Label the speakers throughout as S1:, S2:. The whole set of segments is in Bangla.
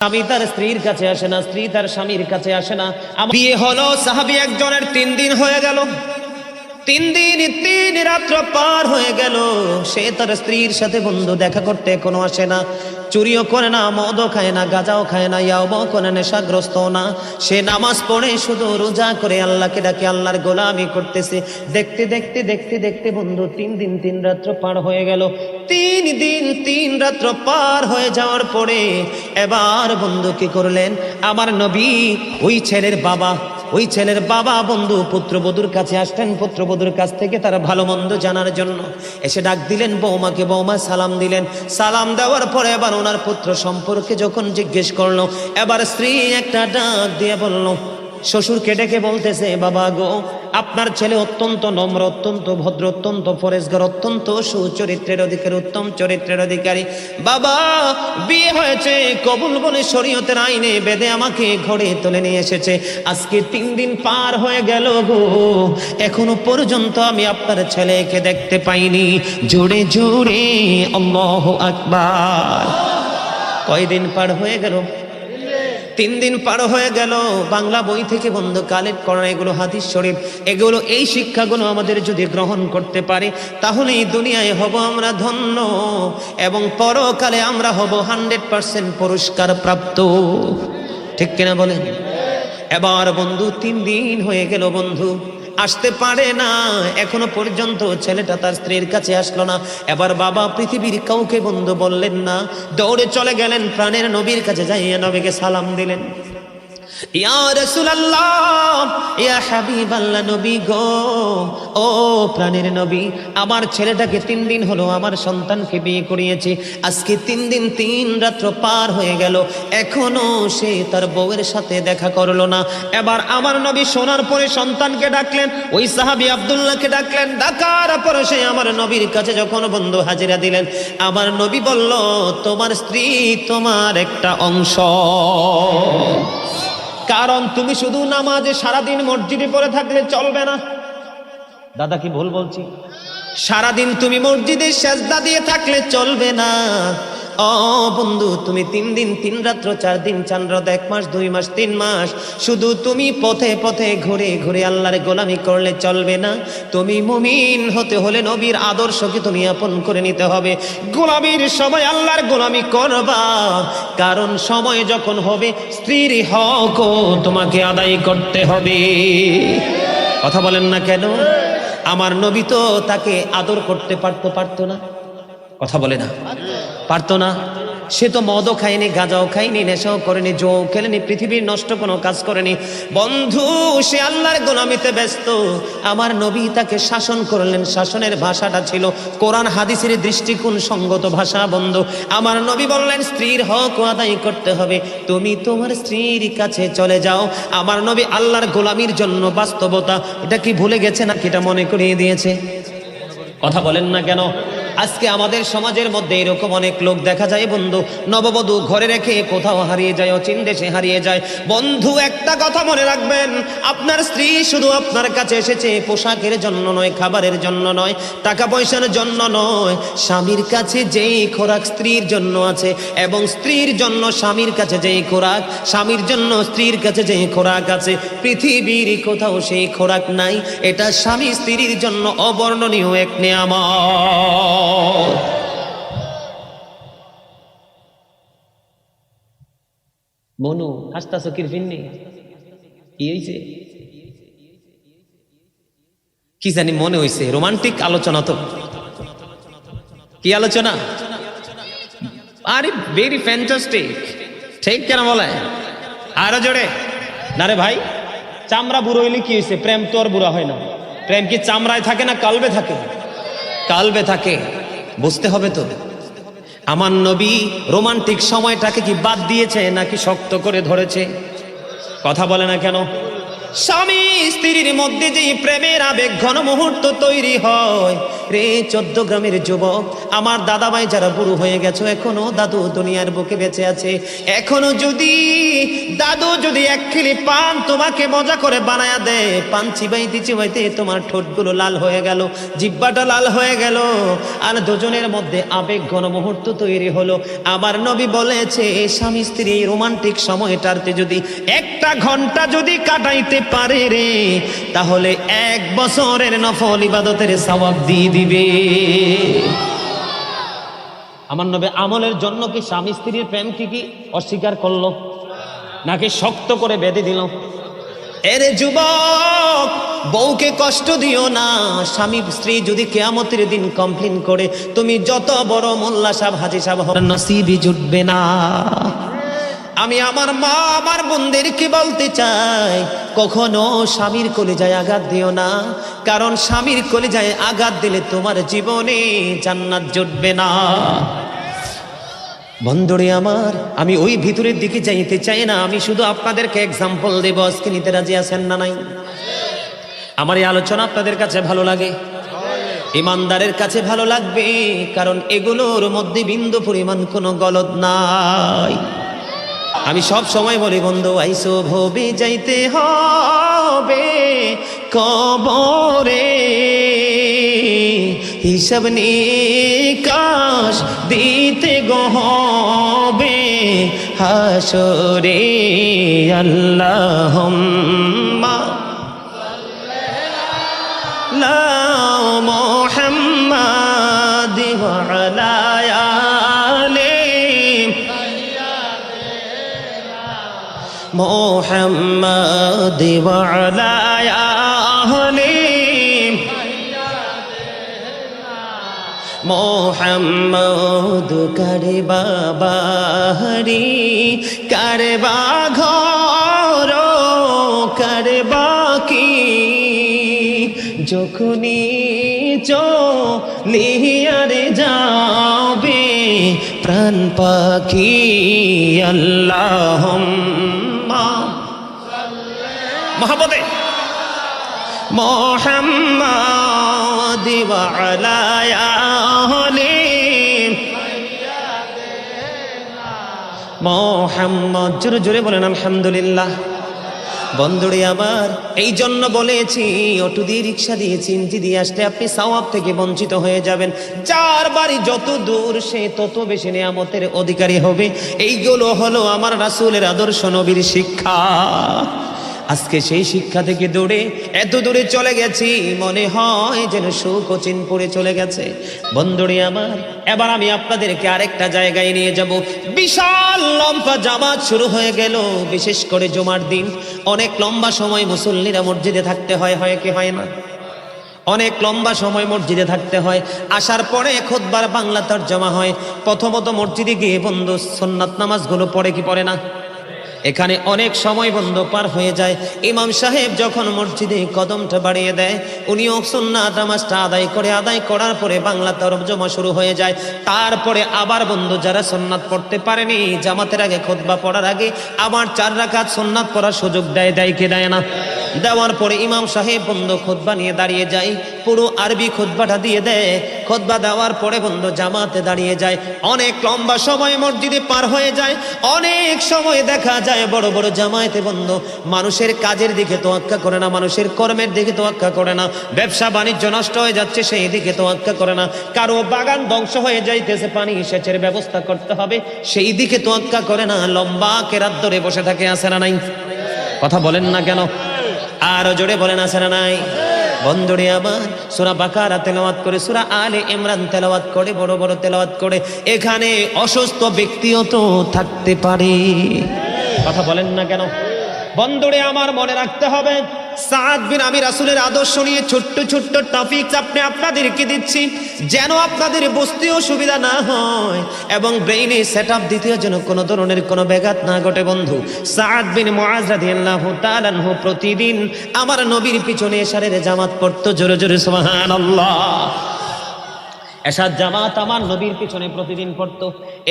S1: স্বামী তার স্ত্রীর কাছে আসে না, স্ত্রী তার স্বামীর কাছে আসে না। বিয়ে হলো সাহাবী একজনের 3 দিন হয়ে গেল, 3 দিন 3 রাত্র পার হয়ে গেল, সে তার স্ত্রীর সাথে বন্ধু দেখা করতে এখনো আসে না। চুরিও করে না, মদও খায় না, গাঁজাও খায় না, ইয়াও করে নেশাগ্রস্ত না। সে নামাজ পড়ে, শুধু রোজা করে আল্লাহকে ডাকে, আল্লাহর গোলামি করতেছে। দেখতে দেখতে দেখতে দেখতে বন্ধু 3 দিন 3 রাত্র পার হয়ে গেল। 3 দিন 3 রাত্র পার হয়ে যাওয়ার পরে এবার বন্ধু কি করলেন, আমার নবী ওই ছেলের বাবা বন্ধু পুত্রবধূর কাছে আসলেন। পুত্রবধূর কাছ থেকে তার ভালো মন্দ জানার জন্য এসে ডাক দিলেন বৌমাকে। বৌমা সালাম দিলেন। সালাম দেওয়ার পরে এবার ওনার পুত্র সম্পর্কে যখন জিজ্ঞেস করলো, এবার স্ত্রী একটা ডাক দিয়ে বলল, শ্বশুরকে ডেকে বলতেছে, বাবা গো, আপনার ছেলে অত্যন্ত নম্র, অত্যন্ত ভদ্র, অত্যন্ত পরেশগার, অত্যন্ত সুচরিত্রের অধিকারী, উত্তম চরিত্রের অধিকারী। বাবা, বিয়ে হয়েছে, কবুল বলে শরীয়তের আইনে বেদে আমাকে ঘরে তুলে নিয়ে এসেছে। আজকে 3 দিন পার হয়ে গেল গো, এখনো পর্যন্ত আমি আপনার ছেলেকে দেখতে পাইনি। জোরে জোরে আল্লাহু আকবার। কয়দিন পার হয়ে গেল? 3 দিন পার হয়ে গেল। বাংলা বই থেকে বন্ধু কালেক্ট করা এগুলো হাদিস শরীফ, এগুলো এই শিক্ষাগুলো আমাদের যদি গ্রহণ করতে পারি, তাহলে এই দুনিয়ায় হব আমরা ধন্য এবং পরকালে আমরা হব 100% পুরস্কার প্রাপ্ত। ঠিক কিনা বলেন? এবার বন্ধু 3 দিন হয়ে গেল, বন্ধু আসতে পারে না, এখনো পর্যন্ত ছেলেটা তার স্ত্রীর কাছে আসলো না। এবার বাবা পৃথিবীর কাউকে বন্ধু বললেন না, দৌড়ে চলে গেলেন প্রাণের নবীর কাছে, যাইয়া নবীকে সালাম দিলেন, ইয়া রাসূলুল্লাহ, ইয়া হাবিবাল্লাহ, নবী গো, ও প্রাণের নবী, আমার ছেলেটাকে 3 দিন হলো আমার সন্তানকে বিয়ে করিয়েছি। আজকে 3 দিন 3 রাত্র পার হয়ে গেল, এখনো সে তার বউয়ের সাথে দেখা করলো না। এবার আমার নবী শোনার পরে সন্তানকে ডাকলেন, ওই সাহাবী আব্দুল্লাহকে ডাকলেন। ডাকার পরে সে আমার নবীর কাছে যখন বন্ধু হাজিরা দিলেন, আমার নবী বলল, তোমার স্ত্রী তোমার একটা অংশ, কারণ তুমি শুধু নামাজে সারাদিন মসজিদে পড়ে থাকলে চলবে না। দাদা কি ভুল বলছি? সারাদিন তুমি মসজিদে সেজদা দিয়ে থাকলে চলবে না। ও বন্ধু, তুমি 3 দিন 3 রাত্র 4 দিন 4 রাত 1 মাস 2 মাস 3 মাস শুধু তুমি পথে পথে ঘুরে ঘুরে আল্লাহর গোলামি করলে চলবে না। তুমি মুমিন হতে হলে নবীর আদর্শকে তুমি আপন করে নিতে হবে। গোলামির সময় আল্লাহর গোলামি করবা, কারণ সময় যখন হবে স্ত্রীর হকও তোমাকে আদায় করতে হবে। কথা বলেন না কেন? আমার নবী তো তাকে আদর করতে পারতো না? কথা বলে না, পারতো না? সে তো মদও খায়নি, গাঁজাও খায়নি, নেশাও করেনি, জুয়াও খেলেনি, পৃথিবীর নষ্ট কোনো কাজ করেনি। বন্ধু, সে আল্লাহর গোলামিতে ব্যস্ত। আমার নবী তাকে শাসন করলেন, শাসনের ভাষাটা ছিল কোরআন হাদিসের দৃষ্টিকোণ সঙ্গত ভাষা। বন্ধু, আমার নবী বললেন, স্ত্রীর হক আদায় করতে হবে, তুমি তোমার স্ত্রীর কাছে চলে যাও। আমার নবী আল্লাহর গোলামির জন্য বাস্তবতা, এটা কি ভুলে গেছে নাকি এটা মনে করিয়ে দিয়েছে? কথা বলেন না কেন? আজকে আমাদের সমাজের মধ্যে এরকম অনেক লোক দেখা যায় বন্ধু, নববধূ ঘরে রেখে কোথাও হারিয়ে যায়, অচিন দেশে হারিয়ে যায়। বন্ধু, একটা কথা মনে রাখবেন, আপনার স্ত্রী শুধু আপনার কাছে এসেছে পোশাকের জন্য নয়, খাবারের জন্য নয়, টাকা পয়সার জন্য নয়। স্বামীর কাছে যেই খোরাক স্ত্রীর জন্য আছে, এবং স্ত্রীর জন্য স্বামীর কাছে যেই খোরাক, স্বামীর জন্য স্ত্রীর কাছে যেই খোরাক আছে, পৃথিবীর কোথাও সেই খোরাক নাই। এটা স্বামী স্ত্রীর জন্য অবর্ণনীয় এক নিয়ামত। মনু হাসতা চকির ফিন্নি কি হয়েছে? কি জানি মনে হয়েছে রোমান্টিক আলোচনা। তো কি আলোচনা? আরে ভেরি ফ্যান্টাস্টিক। ঠিক কেন বলে? আরো জোরে না রে ভাই। চামড়া বুড়ো হইলে কি হয়েছে? প্রেম তো আর বুড়া হয় না। প্রেম কি চামড়ায় থাকে না কালবে থাকে? কালবে থাকে। বুঝতে হবে তো। আমার নবী রোমান্টিক সময়টাকে কি বাদ দিয়েছে নাকি শক্ত করে ধরেছে? কথা বলে না কেন? স্বামী স্ত্রীর মধ্যে যে প্রেমের আবেগ ঘন মুহূর্ত তৈরি হয়, রে 14 গ্রামের যুবক, আমার দাদা ভাই যারা বুড়ো হয়ে গেছো, এখনো দাদু দুনিয়ার বুকে বেঁচে আছে, এখনো যদি দাদু যদি এক খিলি পান তোমাকে মজা করে বানায়া দেয়, পান চিবাইতে চিবাইতে তোমার ঠোঁটগুলো লাল হয়ে গেল, জিহ্বাটা লাল হয়ে গেল, আর দুজনের মধ্যে আবেগ ঘন মুহূর্ত তৈরি হলো। আমার নবী বলেছে স্বামী স্ত্রী এই রোমান্টিক সময়টাতে যদি 1টা ঘন্টা যদি কাটাইতে পারে রে, তাহলে 1 বছরের নফল ইবাদতের সওয়াব দিয়ে দিবে। আমার নবী আমলের জন্য কি স্বামী স্ত্রীর প্রেম কি অস্বীকার করলো, নাকি শক্ত করে বেঁধে দিল? এরে যুবক, বউকে কষ্ট দিও না। স্বামী স্ত্রী যদি কিয়ামতের দিন কমপ্লেইন করে, তুমি যত বড় মোল্লা সাহেব হাজী সাহেব হও, নসিবই জুটবে না। আমি আমার মা আমার বোনদেরকে বলতে চাই, কখনো স্বামীর কলিজায় আঘাত দিও না, কারণ স্বামীর কলিজায় আঘাত দিলে তোমার জীবনে জান্নাত জুটবে না। বন্ধুরে আমার, আমি ওই ভিতরের দিকে যাইতে চাই না, আমি শুধু আপনাদেরকে এক্সাম্পল দেব। আজকে নিতে রাজি আছেন না নাই? আমার এই আলোচনা আপনাদের কাছে ভালো লাগে? ইমানদারের কাছে ভালো লাগবে, কারণ এগুলোর মধ্যে বিন্দু পরিমাণ কোনো গলদ নাই। আমি সব সময় বলি, বন্ধু আইসো ভবে যাইতে হবে কবরে, হিসাব নিকাশ দিতে গো হবে হাসরে। আল্লাহুম্মা লা মুহাম্মাদ ওয়া আলা আলি মুহাম্মাদ ওয়া আলা আলি মোহাম্মদ। কারবা বাহারি কারবা ঘর কারবা কি, যখনই চলিয়ারে যাবে প্রাণ পাখি। আল্লাহুম্মা মহব্বতে মোহাম্মদ ওয়া আলা আলি মোহাম্মদ। জোরে জোরে বলেন আলহামদুলিল্লাহ। বন্ধুরে আমার, এই জন্য বলেছি অটো দিয়ে রিক্সা দিয়ে চিনজি দিয়ে আসলে আপনি সওয়াব থেকে বঞ্চিত হয়ে যাবেন। যার বাড়ি যত দূর সে তত বেশি নিয়ামতের অধিকারী হবে। এইগুলো হলো আমার রাসূলের আদর্শ, নবীর শিক্ষা। আজকে সেই শিক্ষা থেকে দূরে এত দূরে চলে গেছি, মনে হয় যেন সুখ ও চিন পড়ে চলে গেছে। বন্ধুরে আমার, এবার আমি আপনাদেরকে আরেকটা জায়গায় নিয়ে যাব। বিশাল লম্বা জামাত শুরু হয়ে গেল, বিশেষ করে জুমার দিন অনেক লম্বা সময় মুসল্লিরা মসজিদে থাকতে হয়, হয় কি হয় না? অনেক লম্বা সময় মসজিদে থাকতে হয়। আসার পরে খুতবার বাংলা তরজমা হয়। প্রথমত মসজিদে গিয়ে বন্ধু সুন্নাত নামাজগুলো পড়ে কি পড়ে না? এখানে অনেক সময় বন্ধ পার হয়ে যায়। ইমাম সাহেব যখন মসজিদে কদমটা বাড়িয়ে দেয়, উনিও সুন্নাত নামাজটা আদায় করার পরে বাংলা তরজমা শুরু হয়ে যায়। তারপরে আবার বন্ধু যারা সুন্নাত পড়তে পারেনি, জামাতের আগে খুতবা পড়ার আগে আবার 4 রাকাত সুন্নাত পড়ার সুযোগ দেয় কি দেয় না? দেওয়ার পরে ইমাম সাহেব বন্ধু খুতবা নিয়ে দাঁড়িয়ে যায়, পুরো আরবি খুতবাটা দিয়ে দেয়। খুতবা দেওয়ার পরে বন্ধু জামাতে দাঁড়িয়ে যায়। অনেক লম্বা সময় মসজিদে পার হয়ে যায়। অনেক সময় দেখা যায় বড় বড় জামায়াতে বন্ধু মানুষের কাজের দিকে তোয়াক্কা করে না, মানুষের কর্মের দিকে তোয়াক্কা করে না, ব্যবসা বাণিজ্য নষ্ট হয়ে যাচ্ছে সেই দিকে তোয়াক্কা করে না, কারো বাগান ধ্বংস হয়ে যাইতেছে পানি সেচের ব্যবস্থা করতে হবে সেই দিকে তোয়াক্কা করে না। লম্বা কেরাত ধরে বসে থাকে, আছে না নাই? কথা বলেন না কেন? আরো জোরে বলেন, আছে না নাই? বন্ধুরে আমার, সূরা বাকারা তেলাওয়াত করে, সূরা আলে ইমরান তেলাওয়াত করে, বড় বড় তেলাওয়াত করে। এখানে অসুস্থ ব্যক্তিও তো থাকতে পারে, কথা বলেন না কেন? বন্ধুরে আমার, মনে রাখতে হবে সাদ বিন আমি রাসূলের আদর্শ নিয়ে ছোট্ট ছোট্ট টপিকস আপনাদেরকে দিচ্ছি, যেন আপনাদের বুঝতে অসুবিধা না হয় এবং ব্রেইনে সেটআপ দিতে যেন কোনো ধরনের কোনো ব্যাঘাত না ঘটে। বন্ধু, সাদ বিন মুআজ রাদিয়াল্লাহু তাআলা আনহু প্রতিদিন আমার নবীর পিছনে এশারের জামাত পড়তো, জোরে জোরে সুবহানাল্লাহ। এশার জামাত আমার নবীর পিছনে প্রতিদিন পড়তো।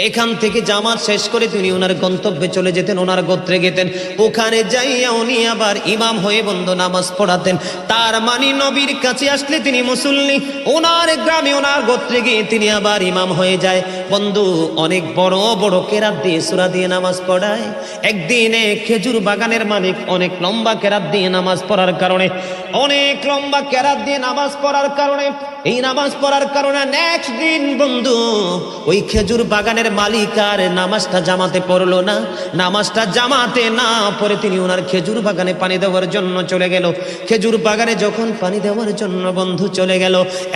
S1: এখান থেকে জামাত শেষ করে তিনি ওনার গন্তব্যে চলে যেতেন, ওনার গোত্রে গেতেন। ওখানে যাইয়া উনি আবার ইমাম হয়ে বন্ধু নামাজ পড়াতেন। তার মানে নবীর কাছে আসলে তিনি মুসল্লি, ওনার গ্রামে ওনার গোত্রে গিয়ে তিনি আবার ইমাম হয়ে যায়। বন্ধু অনেক বড় বড় কেরাত দিয়ে সূরা দিয়ে নামাজ পড়ায়। একদিনে খেজুর বাগানের মালিক অনেক লম্বা কেরাত দিয়ে নামাজ পড়ার কারণে, অনেক লম্বা কেরাত দিয়ে নামাজ পড়ার কারণে, এই নামাজ পড়ার কারণে নেক্সট দিন বন্ধু ওই খেজুর বাগানের মালিক আর নামাজটা জামাতে পড়লো না। নামাজটা জামাতে না পড়ে তিনি ওনার খেজুর বাগানে পানি দেওয়ার জন্য চলে গেল। খেজুর বাগানে যখন পানি দেওয়ার জন্য বন্ধু চলে গেল,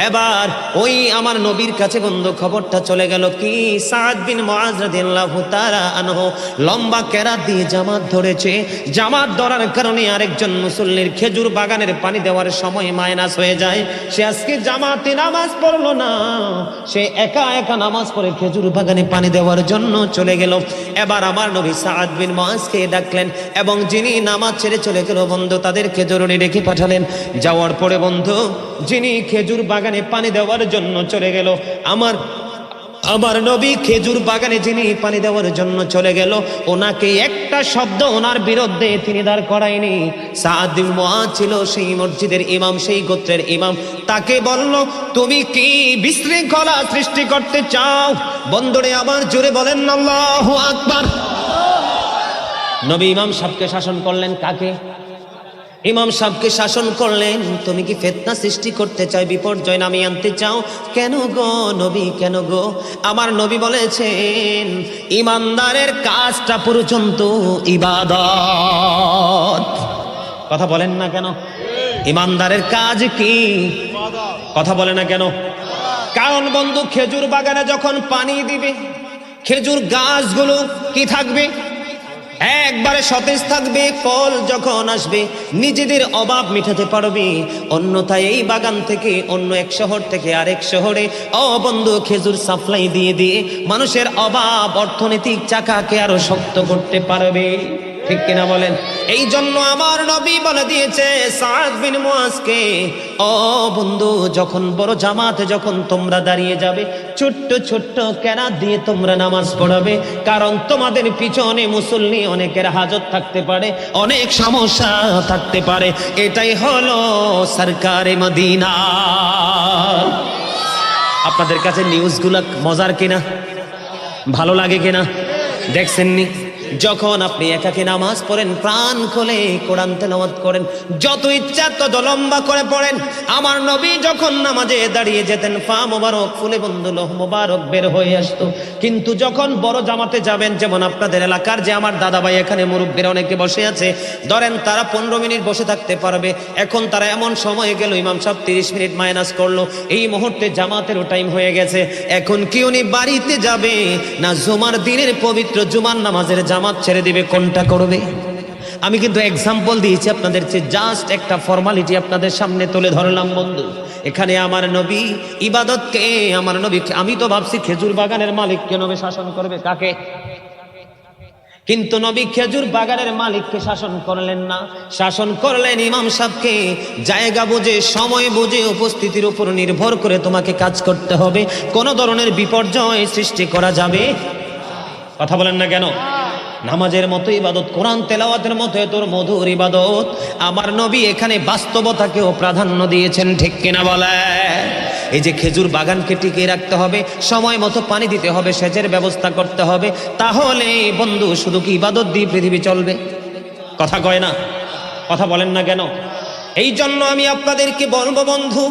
S1: এবার ওই আমার নবীর কাছে বন্ধু খবরটা চলে গেল কি সাদ বিন মুআজ রাদিয়াল্লাহু তাআলা আনহু লম্বা কেরাত দিয়ে জামাত ধরেছে। জামাত ধরার কারণে আরেকজন মুসল্লির খেজুর বাগানের পানি দেওয়ার সময় মাইনাস হয়ে যায়। সে আজকে জামাতে নামাজ পড়লো না, সে একা একা নামাজ পড়ে খেজুর বাগানে পানি দেওয়ার জন্য চলে গেল। এবার আমার নবী সাদ বিন মুআজকে ডাকলেন এবং যিনি নামাজ ছেড়ে চলে গেল বন্ধু তাদেরকে জরুরি ডেকে পাঠালেন। যাওয়ার পরে বন্ধু যিনি খেজুর বাগানে পানি দেওয়ার জন্য চলে গেল, আমার নবী খেজুর বাগানে যিনি পানি দেওয়ার জন্য চলে গেল, ওনাকে একটা শব্দ ওনার বিরুদ্ধে তিনি দাঁড় করায়নি। সাদ বিন মুআজ ছিল সেই মসজিদের ইমাম, সেই গোত্রের ইমাম। তাকে বলল তুমি কি বিশৃঙ্খলা সৃষ্টি করতে চাও? বন্ধুরে আমার জোরে বলেন আল্লাহু আকবার। নবী ইমাম সাহেবকে শাসন করলেন। কাকে? ইমাম সাহেবকে শাসন করলেন, তুমি কি ফিতনা সৃষ্টি করতে চাও, বিপর্যয় নামিয়ে আনতে চাও? কেন গো নবী, কেন গো? আমার নবী বলেছেন ইমানদারের কাজটা পর্যন্ত ইবাদত। কথা বলেন না কেন? ইমানদারের কাজ কি? কথা বলে না কেন? কারণ বন্ধু খেজুর বাগানে যখন পানি দিবে, খেজুর গাছগুলো কি থাকবে? একবারে সতেজ থাকবে। ফল যখন আসবে নিজেদের অভাব মিটাতে পারবে। অন্যথায় এই বাগান থেকে অন্য এক শহর থেকে আরেক শহরে বন্ধু খেজুর সাপ্লাই দিয়ে দিয়ে মানুষের অভাব অর্থনৈতিক চাকাকে আরো শক্ত করতে পারবে। ঠিক কিনা বলেন? এই জন্য আমার নবী বলে দিয়েছে সাদ বিন মুআজকে, বন্ধু যখন বড় জামাতে যখন তোমরা দাঁড়িয়ে যাবে, ছোট্ট ছোট্ট কেরাত দিয়ে তোমরা নামাজ পড়াবে। কারণ তোমাদের পিছনে মুসল্লি অনেকের হাজত থাকতে পারে, অনেক সমস্যা থাকতে পারে। এটাই হলো সরকারে মদিনা। আপনাদের কাছে নিউজগুলা মজার কিনা, ভালো লাগে কিনা দেখছেননি? যখন আপনি একাকী নামাজ পড়েন, প্রাণ খুলে কোরআন তেলাওয়াত করেন, যত ইচ্ছা তত লম্বা করে পড়েন। আমার নবী যখন নামাজে দাঁড়িয়ে যেতেন, পা মোবারক ফুলে বন্ধু লোহ মোবারক বের হয়ে আসতো। কিন্তু যখন বড় জামাতে যাবেন, যেমন আপনাদের এলাকার যে আমার দাদা ভাই এখানে মুরব্বীরা অনেকে বসে আছে, ধরেন তারা 15 মিনিট বসে থাকতে পারবে। এখন তারা এমন সময় গেল, ইমাম সাহেব 30 মিনিট মাইনাস করলো, এই মুহূর্তে জামাতেরও টাইম হয়ে গেছে। এখন কি উনি বাড়িতে যাবে না জুমার দিনের পবিত্র জুমার নামাজের জামাত ছেড়ে দিবে? কোনটা করবে? আমি কিন্তু এক্সাম্পল দিয়েছি আপনাদের, জাস্ট একটা ফর্মালিটি আপনাদের সামনে তুলে ধরলাম বন্ধু। এখানে আমার নবী ইবাদতকে, আমার নবী, আমি তো ভাবছি খেজুর বাগানের মালিককে নবী শাসন করবে। কাকে? কিন্তু নবী খেজুর বাগানের মালিককে শাসন করলেন না, শাসন করলেন ইমাম সাহেবকে। জায়গা বুঝে, সময় বুঝে, উপস্থিতির উপর নির্ভর করে তোমাকে কাজ করতে হবে। কোন ধরনের বিপর্যয় সৃষ্টি করা যাবে? কথা বলেন না কেন? নামাজের মতো ইবাদত, কোরআন তেলাওয়াতের মতো তোর মধুর ইবাদত। আমার নবী এখানে বাস্তবতাকেও প্রাধান্য দিয়েছেন। ঠিক কিনা বলে? এই যে খেজুর বাগানকে টিকিয়ে রাখতে হবে, সময় মতো পানি দিতে হবে, সেচের ব্যবস্থা করতে হবে। তাহলে বন্ধু শুধু কি ইবাদত দিয়ে পৃথিবী চলবে? কথা কয় না? কথা বলেন না কেন? এই জন্য আমি আপনাদেরকে বলবো বন্ধু,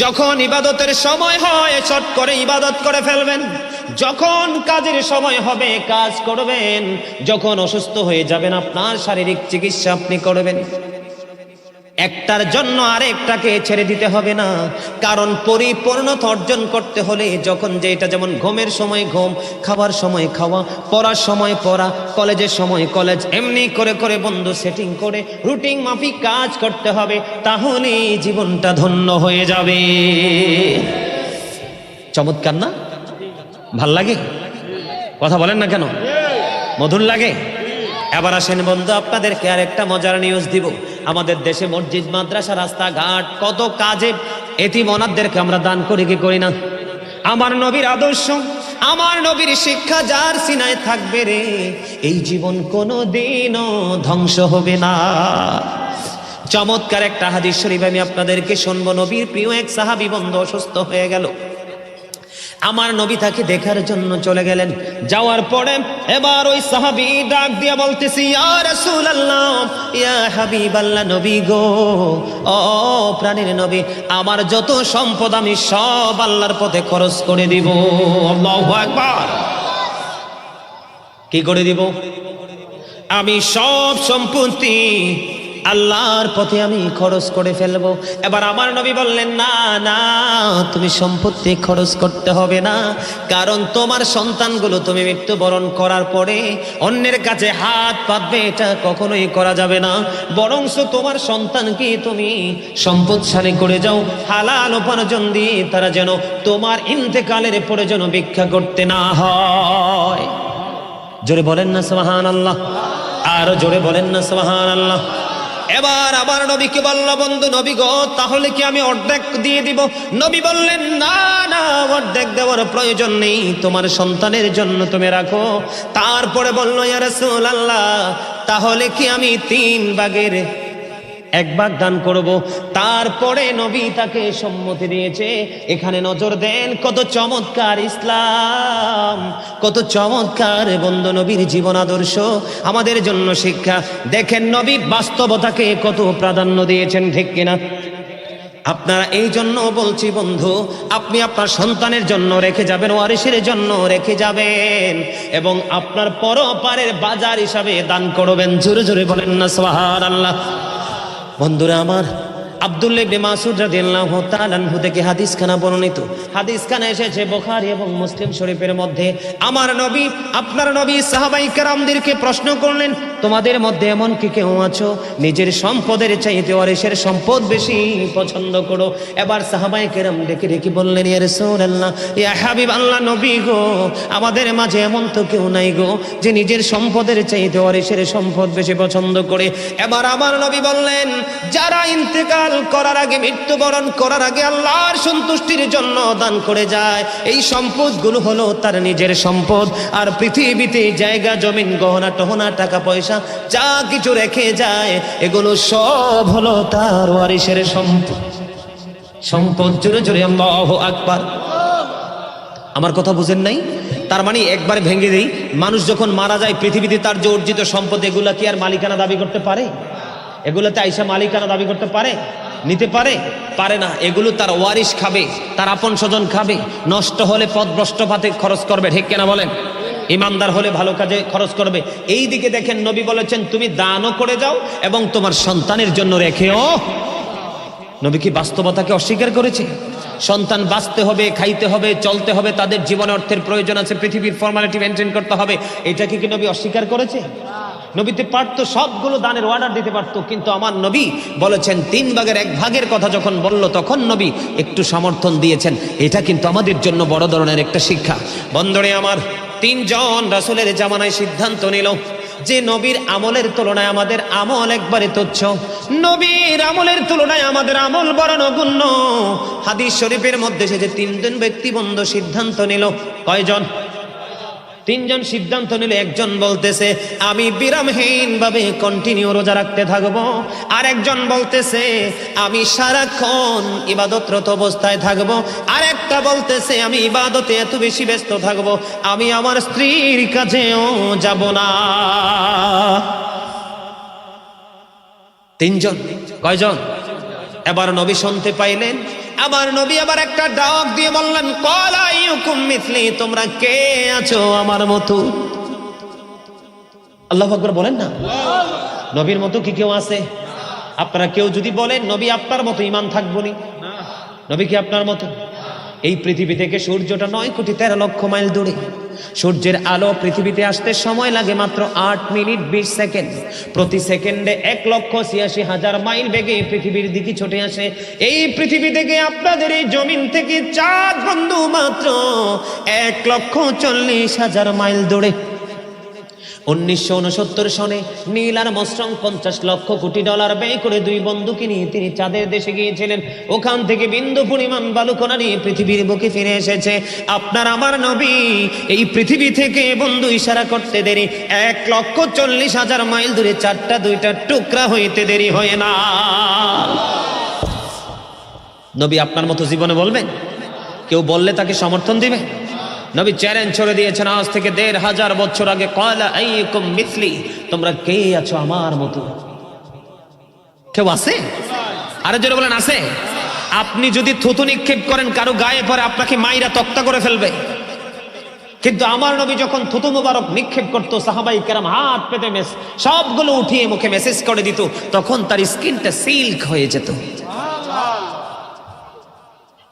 S1: যখন ইবাদতের সময় হয় চট করে ইবাদত করে ফেলবেন। যখন কাজের সময় হবে কাজ করবেন। যখন অসুস্থ হয়ে যাবেন আপনার শারীরিক চিকিৎসা আপনি করবেন। একটার জন্য আরেকটাকে ছেড়ে দিতে হবে না। কারণ পরিপূর্ণতা অর্জন করতে হলে যখন যেটা, যেমন ঘুমের সময় ঘুম, খাবার সময় খাওয়া, পড়ার সময় পড়া, কলেজের সময় কলেজ, এমনি করে করে বন্ধু সেটিং করে রুটিন মাফিক কাজ করতে হবে। তাহলে জীবনটা ধন্য হয়ে যাবে। চমৎকার না? ভাল লাগে? কথা বলেন না কেন? মধুর লাগে? এবার আসেন বন্ধু, আপনাদেরকে আর একটা মজার নিউজ দিব। আমাদের দেশে মসজিদ, মাদ্রাসা, রাস্তাঘাট, কত কাজে এতিম অনাথদেরকে আমরা দান করি কি করি না? আমার নবীর আদর্শ, আমার নবীর শিক্ষা যার সিনায় থাকবে রে, এই জীবন কোনোদিনও ধ্বংস হবে না। চমৎকার একটা হাদিস শরীফ আমি আপনাদেরকে শুনবো। নবীর প্রিয় এক সাহাবী বন্ধু অসুস্থ হয়ে গেল, আমার নবী তাকে দেখার জন্য চলে গেলেন। যাওয়ার পরে এবার ওই সাহাবী ডাক দিয়া বলতেছি, ইয়া রাসূলুল্লাহ, ইয়া হাবিবাল্লাহ, নবী গো, ও প্রাণের নবী, আমার যত সম্পদ আমি সব আল্লাহর পথে খরচ করে দিব। আল্লাহু আকবার। কি করে দিব? আমি সব সম্পত্তি আল্লাহর পথে আমি খরচ করে ফেলবো। এবার আমার নবী বললেন, না না, তুমি সম্পত্তি খরচ করতে হবে না, কারণ তোমার সন্তানগুলো তুমি মৃত্যুবরণ করার পরে অন্যের কাছে হাত পাতবে, এটা কখনোই করা যাবে না। বরঞ্চ তোমার সন্তানকে তুমি সম্পদশালী করে যাও, হালাল উপার্জন দিয়ে তারা যেন তোমার ইন্তেকালের পরে যেন ভিক্ষা করতে না হয়। জোরে বলেন না সুবহানাল্লাহ, আরো জোরে বলেন না সুবহানাল্লাহ। এবার আমার নবীকে বলল, বন্ধু নবী গো, তাহলে কি আমি অর্ধেক দিয়ে দিব? নবী বললেন, না না, অর্ধেক দেওয়ার প্রয়োজন নেই, তোমার সন্তানের জন্য তুমি রাখো। তারপরে বলল, ইয়া রাসূলুল্লাহ, তাহলে কি আমি 3 ভাগের 1 ভাগ দান করব? তারপরে নবী তাকে সম্মতি দিয়েছে। এখানে নজর দেন, কত চমৎকার ইসলাম, কত চমৎকার বন্ধু নবীর জীবন আদর্শ, আমাদের জন্য শিক্ষা। দেখেন নবী বাস্তবতাকে কত প্রাধান্য দিয়েছেন, ঠিক কিনা? আপনারা এই জন্য বলছি বন্ধু, আপনি আপনার সন্তানের জন্য রেখে যাবেন, ওয়ারিসের জন্য রেখে যাবেন, এবং আপনার পরপারের বাজার হিসাবে দান করবেন। জোরে জোরে বলেন না সুবহানাল্লাহ। বন্ধুরা আমার, আব্দুল্লাহ ইবনে মাসউদ রাদিয়াল্লাহু তাআলা আনহু থেকে হাদিসখানা বর্ণিত। হাদিসখানা এসেছে বুখারী এবং মুসলিম শরীফের মধ্যে। আমার নবী, আপনার নবী সাহাবায়ে কেরামদেরকে প্রশ্ন করলেন, তোমাদের মধ্যে এমন কি কেউ আছো নিজের সম্পদের চাইতে ওয়ারিসের সম্পদ বেশি পছন্দ করো? এবার সাহাবায়ে কেরাম ডেকে ডেকে বললেন, ইয়া রাসূলুল্লাহ, ইয়া হাবিবাল্লাহ, নবী গো, আমাদের মাঝে এমন তো কেউ নাই গো যে নিজের সম্পদের চাইতে ওয়ারিসের সম্পদ বেশি পছন্দ করে। এবার আমার নবী বললেন, যারা ইন্তেকাল করার আগে, মৃত্যুবরণ করার আগে আল্লাহর সন্তুষ্টির জন্য দান করে যায়, এই সম্পদগুলো হলো তার নিজের সম্পদ। আর পৃথিবীতে জায়গা জমিন গহনা টহনা টাকা পয়সা যা কিছু রেখে যায়, এগুলো সব হলো তার ওয়ারিসের সম্পদ। জোরে জোরে আল্লাহু আকবার। আমার কথা বুঝেন নাই? তার মানে একবারে ভেঙে দেই, মানুষ যখন মারা যায় পৃথিবীতে তার যে অর্জিত সম্পদ, এগুলা কি আর মালিকানা দাবি করতে পারে? এগুলোতে আইসা মালিকানা দাবি করতে পারে? নিতে পারে? পারে না। এগুলো তার ওয়ারিশ খাবে, তার আপন স্বজন খাবে, নষ্ট হলে পথভ্রষ্ট পাতে খরচ করবে, ঠিক কিনা বলেন? ইমানদার হলে ভালো কাজে খরচ করবে। এই দিকে দেখেন নবী বলেছেন, তুমি দানও করে যাও এবং তোমার সন্তানের জন্য রেখেও। নবী কি বাস্তবতাকে অস্বীকার করেছে? সন্তান বাঁচতে হবে, খাইতে হবে, চলতে হবে, তাদের জীবন অর্থের প্রয়োজন আছে, পৃথিবীর ফর্মালিটি মেনটেন করতে হবে, এটাকে কি নবী অস্বীকার করেছে? নবীতে পারতো সবগুলো দানের অর্ডার দিতে পারতো, কিন্তু আমার নবী বলেছেন 3 ভাগের 1 ভাগের কথা যখন বলল, তখন নবী একটু সমর্থন দিয়েছেন। এটা কিন্তু আমাদের জন্য বড় ধরনের একটা শিক্ষা। বন্ধুরে আমার, 3 জন রাসূলের জামানায় সিদ্ধান্ত নিল যে নবীর আমলের তুলনায় আমাদের আমল একবারে তুচ্ছ, নবীর আমলের তুলনায় আমাদের আমল বড় নগণ্য। হাদিস শরীফের মধ্যে সে যে 3 জন ব্যক্তি বন্ধু সিদ্ধান্ত নিল। কয়জন? 3 জন সিদ্ধান্ত নিলে একজন বলতেছে আমি বিরামহীন ভাবে কন্টিনিউ রোজা রাখতে থাকবো, আর একজন বলতেছে আমি সারাক্ষণ ইবাদতরত অবস্থায় থাকবো, আর একটা বলতেছে আমি ইবাদতে এত বেশি ব্যস্ত থাকবো আমি আমার স্ত্রীর কাছেও যাব না। 3 জন। কয়জন? এবার নবী শুনতে পাইলেন, আবার নবী আবার একটা ডাক দিয়ে বললেন, ক্বালা আইয়ুকুম মিথলি, তোমরা কে আছো আমার মতো? আল্লাহু আকবার বলেন না। নবীর মতো কি কেউ আছে? আপনারা কেউ যদি বলেন নবী আপনার মতো, ঈমান থাকবো নি? নবী কি আপনার মতো? এই পৃথিবী থেকে সূর্যটা 9,13,00,000 মাইল দূরে। সূর্যের আলো পৃথিবীতে আসতে সময় লাগে মাত্র 8 মিনিট 20 সেকেন্ড। প্রতি সেকেন্ডে 1,86,000 মাইল বেগে পৃথিবীর দিকে ছুটে আসে। এই পৃথিবী থেকে আপনাদের এই জমিন থেকে চাঁদ বন্ধু মাত্র 1,40,000 মাইল দূরে। 1969 সনে নীল আর মসরং 50 লক্ষ কোটি ডলার ব্যয় করে দুই বন্ধুকে নিয়ে তিনি চাঁদের দেশে গিয়েছিলেন। ওখান থেকে বিন্দু পরিমাণ বালুকণা নিয়ে পৃথিবীর বুকে ফিরে এসেছে। আপনার আমার নবী এই পৃথিবী থেকে বন্ধু ইশারা করতে দেরি 1,40,000 মাইল দূরে চারটা দুইটা টুকরা হইতে দেরি হয় না। নবী আপনার মতো জীবনে বলবেন? কেউ বললে তাকে সমর্থন দিবে? নবী চ্যালেঞ্জ ছড়ে দিয়েছেন আজ থেকে 1,500 বছর আগে, ক্বালা আইয়ুকুম মিসলি, তোমরা কে আছো আমার মতো? কেউ আছে? আরে জোরে বলেন আছে? আপনি যদি থুতু নিক্ষেপ করেন কারো গায়ে পরে আপনাকে মাইরা তক্তা করে ফেলবে, কিন্তু আমার নবী যখন থুতু মুবারক নিক্ষেপ করতো সাহাবাই কেরাম হাত পেতে সবগুলো উঠিয়ে মুখে মেসেজ করে দিত, তখন তার স্কিনটা সিল্ক হয়ে যেত।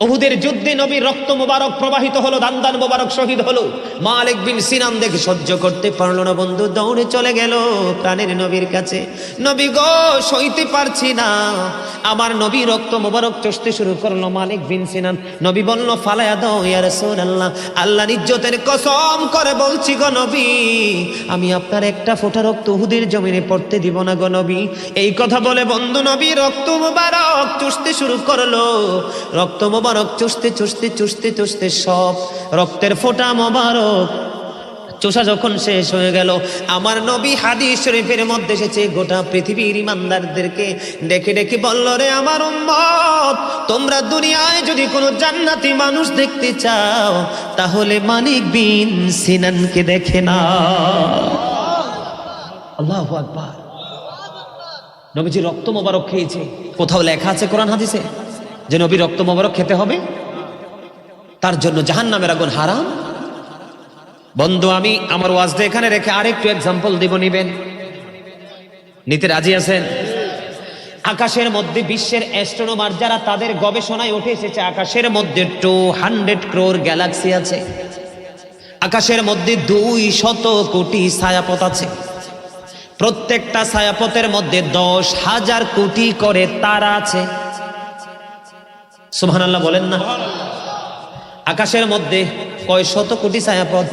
S1: উহুদের যুদ্ধে নবীর রক্ত মুবারক প্রবাহিত হলো, দান মুবারক শহীদ হলো। মালিক বিন সিনান দেখে সহ্য করতে পারলো না, বন্ধু দৌড়ে চলে গেল প্রাণের নবীর কাছে। নবী গো, সইতে পারছি না। আমার নবী রক্ত মুবারক চষতে শুরু করলো। মালিক বিন সিনান, নবী বলল ফালায়া দাও ইয়া রাসূলুল্লাহ, আল্লাহর ইজ্জতের কসম করে বলছি গো নবী, আমি আপনার একটা ফোঁটা রক্ত উহুদের জমিনে পড়তে দিব না গো নবী। এই কথা বলে বন্ধু নবী রক্ত মুবারক চষতে শুরু করলো। রক্ত মুবারক চুষতে চুষতে চুষতে চুষতে সব রক্তের ফোঁটা মোবারক চোষা যখন শেষ হয়ে গেল, আমার নবী হাদিস শরীফের মধ্যে এসেছে, গোটা পৃথিবীর ইমানদারদেরকে ডেকে ডেকে বলল, রে আমার উম্মত, তোমরা দুনিয়ায় যদি কোনো জান্নাতি মানুষ দেখতে চাও তাহলে মালিক বিন সিনানকে দেখে না। আল্লাহু আকবার। নবীজি রক্ত মোবারক খেয়েছে। কোথাও লেখা আছে কোরআন হাদিসে যে নবী রক্ত মোবারক খেতে হবে, তার জন্য জাহান্নামের আগুন হারাম? বন্ধু আমি আমার ওয়াজটা এখানে রেখে আরেকটু এক্সাম্পল দিব, নিতে রাজি আছেন? আকাশের মধ্যে বিশ্বের অ্যাস্ট্রোনমার যারা, তাদের গবেষণায় উঠে এসেছে আকাশের মধ্যে 200 crore গ্যালাক্সি আছে। আকাশের মধ্যে 200 কোটি ছায়াপথ আছে। প্রত্যেকটা ছায়াপথের মধ্যে 10,000 কোটি করে তারা আছে। সুবহানাল্লাহ বলেন না? আকাশের মধ্যে কয় শত কোটি ছায়াপথ?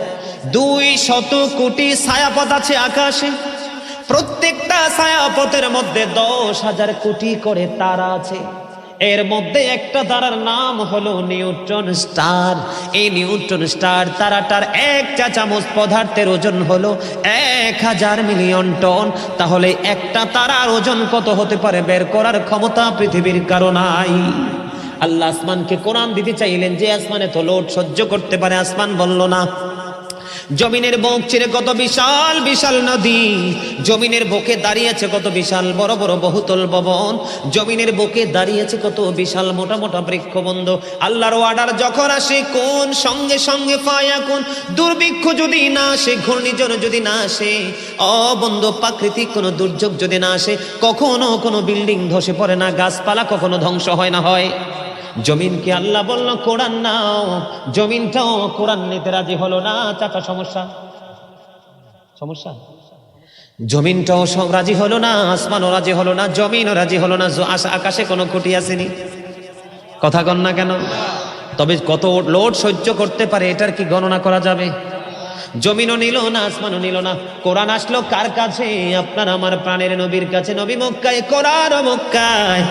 S1: 200 কোটি ছায়াপথ আছে আকাশে। প্রত্যেকটা ছায়াপথের মধ্যে 10,000 কোটি করে তারা আছে। এর মধ্যে একটা তারার নাম হলো নিউট্রন স্টার। এই নিউট্রন স্টার তারাটার 1 চা চামচ পদার্থের ওজন হলো 1000 মিলিয়ন টন। তাহলে একটা তারার ওজন কত হতে পারে বের করার ক্ষমতা পৃথিবীর কারো নাই। আল্লাহ আসমানকে কোরআন দিতে চাইলেন যে আসমানে তো লোড সহ্য করতে পারে, আসমান বলল না। জমিনের বুক চিরে কত বিশাল বিশাল নদী, জমিনের বুকে দাঁড়িয়েছে কত বিশাল বড় বড় বহুতল ভবন, জমিনের বুকে দাঁড়িয়েছে কত বিশাল মোটা মোটা বৃক্ষবন্ধ। আল্লাহর অর্ডার যখন আসে, কোন সঙ্গে সঙ্গে ফায়াকুন। দুর্ভিক্ষ যদি না আসে, ঘূর্ণিঝড় যদি না আসে, বন্ধু প্রাকৃতিক কোনো দুর্যোগ যদি না আসে, কখনো কোনো বিল্ডিং ধসে পড়ে না, গাছপালা কখনো ধ্বংস হয় না হয়। জমিনকে আল্লাহ বলল কোরআন নাও, জমিনটাও কোরআন নিতে রাজি হলো না। চাচা সমস্যা সমস্যা, জমিনটাও সব রাজি হলো না, আসমানও রাজি হলো না, জমিনও রাজি হলো না। আকাশে কোনো খুঁটি আসেনি, কথা কন না কেন? তবে কত লোড সহ্য করতে পারে এটার কি গণনা করা যাবে? জমিনও নিল না, আসমানও নিল না। কোরআন আসলো কার কাছে? আপনার আমার প্রাণের নবীর কাছে। নবী মক্কায়, কোরআন মক্কায়।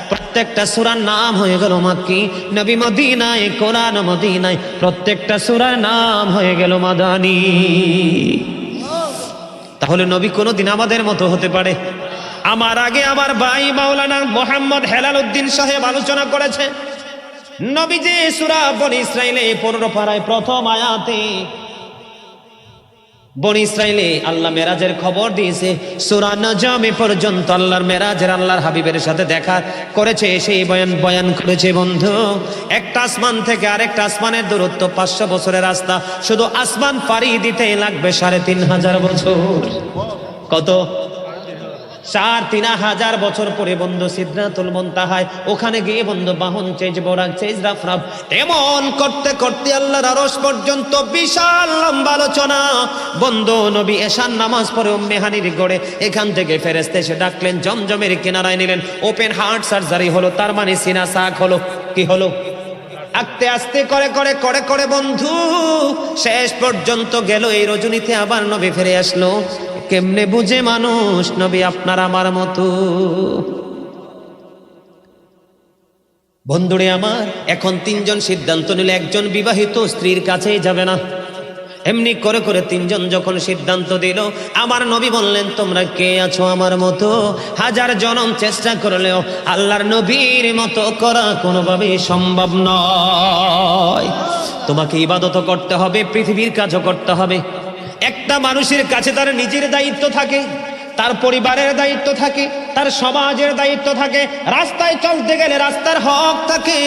S1: প্রত্যেকটা সূরার নাম হয়ে গেল মাক্কি। নবী মদিনায়, কোরআন মদিনায়। প্রত্যেকটা সূরার নাম হয়ে গেল মাদানী। তাহলে নবী কোনদিন আমাদের মতো হতে পারে? আমার আগে আমার ভাই মাওলানা মোহাম্মদ হেলাল উদ্দিন সাহেব আলোচনা করেছে, নবী যে সূরা বনী ইসরাইলে 15 পারায় প্রথম আয়াতে বনী ইসরাইলে আল্লাহ মেরাজের খবর দিয়েছে। সূরা নজমে পর্যন্ত আল্লাহর মেরাজের, আল্লাহর হাবিবের সাথে দেখা করেছে, সেই বয়ান করেছে। বন্ধু, একটা আসমান থেকে আরেকটা আসমানের দূরত্ব 500 বছরের রাস্তা। শুধু আসমান পাড়ি দিতে লাগবে 3,500 বছর। কত? 3,500 বছর পরে বন্ধু সিদরাতুল মুনতাহায়, ওখানে গিয়ে বন্ধু বাহন চেজ বোরাক চেজ রাফরাফ এমন করতে করতে আল্লাহর আরশ পর্যন্ত বিশাল লম্বা আলোচনা। বন্ধু নবী এশার নামাজ পড়ে উম্মে হানির গড়ে এখান থেকে ফেরেশতা এসে ডাকলেন, জমজমের কিনারায় নিলেন। ওপেন হার্ট সার্জারি হলো, তার মানে সিনা সাক হলো। কি হলো? আস্তে আস্তে করে করে করে করে বন্ধু শেষ পর্যন্ত গেল। এই রজনীতে আবার নবী ফিরে আসলো। কেমনে বুঝে মানুষ নবী আপনার আমার মতো? বন্ধুরে আমার, এখন তিনজন সিদ্ধান্ত নিলে একজন বিবাহিত স্ত্রীর কাছেই যাবে না। এমনি করে করে তিনজন যখন সিদ্ধান্ত দিল, আমার নবী বললেন তোমরা কে আছো আমার মতো? হাজার জনম চেষ্টা করলেও আল্লাহর নবীর মতো করা কোনোভাবেই সম্ভব নয়। তোমাকে ইবাদত করতে হবে, পৃথিবীর কাজও করতে হবে। একটা মানুষের কাছে তার নিজের দায়িত্ব থাকে, তার পরিবারের দায়িত্ব থাকে, তার সমাজের দায়িত্ব থাকে, রাস্তায় চলতে গেলে রাস্তার হক থাকে।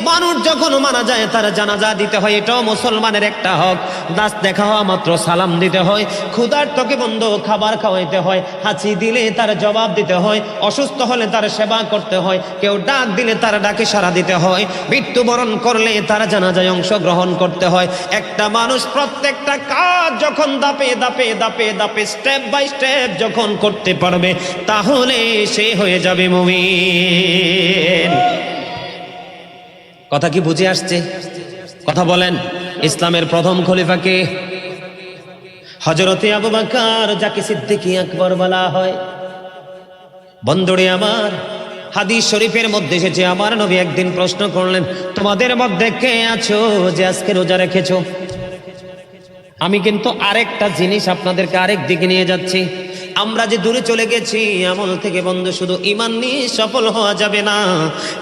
S1: মানুষ যখন মারা যায় তার জানাজা দিতে হয়, এটাও মুসলমানের একটা হক। দাস দেখা হওয়া মাত্র সালাম দিতে হয়, ক্ষুধার্তকে বন্ধু খাবার খাওয়াইতে হয়, হাঁচি দিলে তার জবাব দিতে হয়, অসুস্থ হলে তার সেবা করতে হয়, কেউ ডাক দিলে তার ডাকে সাড়া দিতে হয়, মৃত্যুবরণ করলে তার জানাজায় অংশগ্রহণ করতে হয়। একটা মানুষ প্রত্যেকটা কাজ যখন ধাপে ধাপে ধাপে ধাপে স্টেপ বাই স্টেপ যখন করতে পারবে, তাহলে সে হয়ে যাবে মুমিন। কথা কি বুঝে আসছে? কথা বলেন। ইসলামের প্রথম খলিফাকে হযরতে আবু বকর, যাকে সিদ্দিক আকবর বলা হয়। বন্ধুরে আমার, হাদিস শরীফের মধ্যে এসেছে, আমার নবী একদিন প্রশ্ন করলেন, তোমাদের মধ্যে কে আছো যে আজকে রোজা রেখেছো? আমি কিন্তু আরেকটা জিনিস আপনাদেরকে আরেক দিকে নিয়ে যাচ্ছি। আমরা যে দূরে চলে গেছি আমল থেকে বন্ধু, শুধু ঈমান নিয়ে সফল হওয়া যাবে না,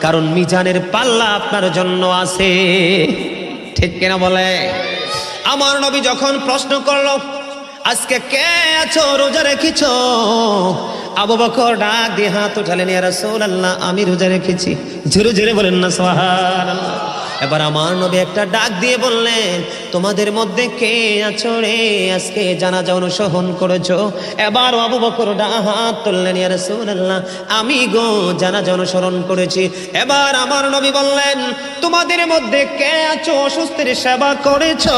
S1: কারণ মিজানের পাল্লা আপনার জন্য আছে। ঠিক কিনা বলে? আমার নবী যখন প্রশ্ন করলো আজকে কে আছো রোজা রেখেছো, আবু বকর ডাক দিয়ে হাত উঠালেন, ইয়া রাসূলুল্লাহ আমি রোজা রেখেছি। জোরে জোরে বলেন না সুবহানাল্লাহ। এবার আমার নবী একটা ডাক দিয়ে বললেন, তোমাদের মধ্যে কে আছো রে আজকে জানাজা অনুসরণ করেছো? এবার আবু বকর হাত তুললেন, ইয়া রাসূলুল্লাহ আমি গো জানাজা অনুসরণ করেছি। এবার আমার নবী বললেন, তোমাদের মধ্যে কে আছো অসুস্থের সেবা করেছো?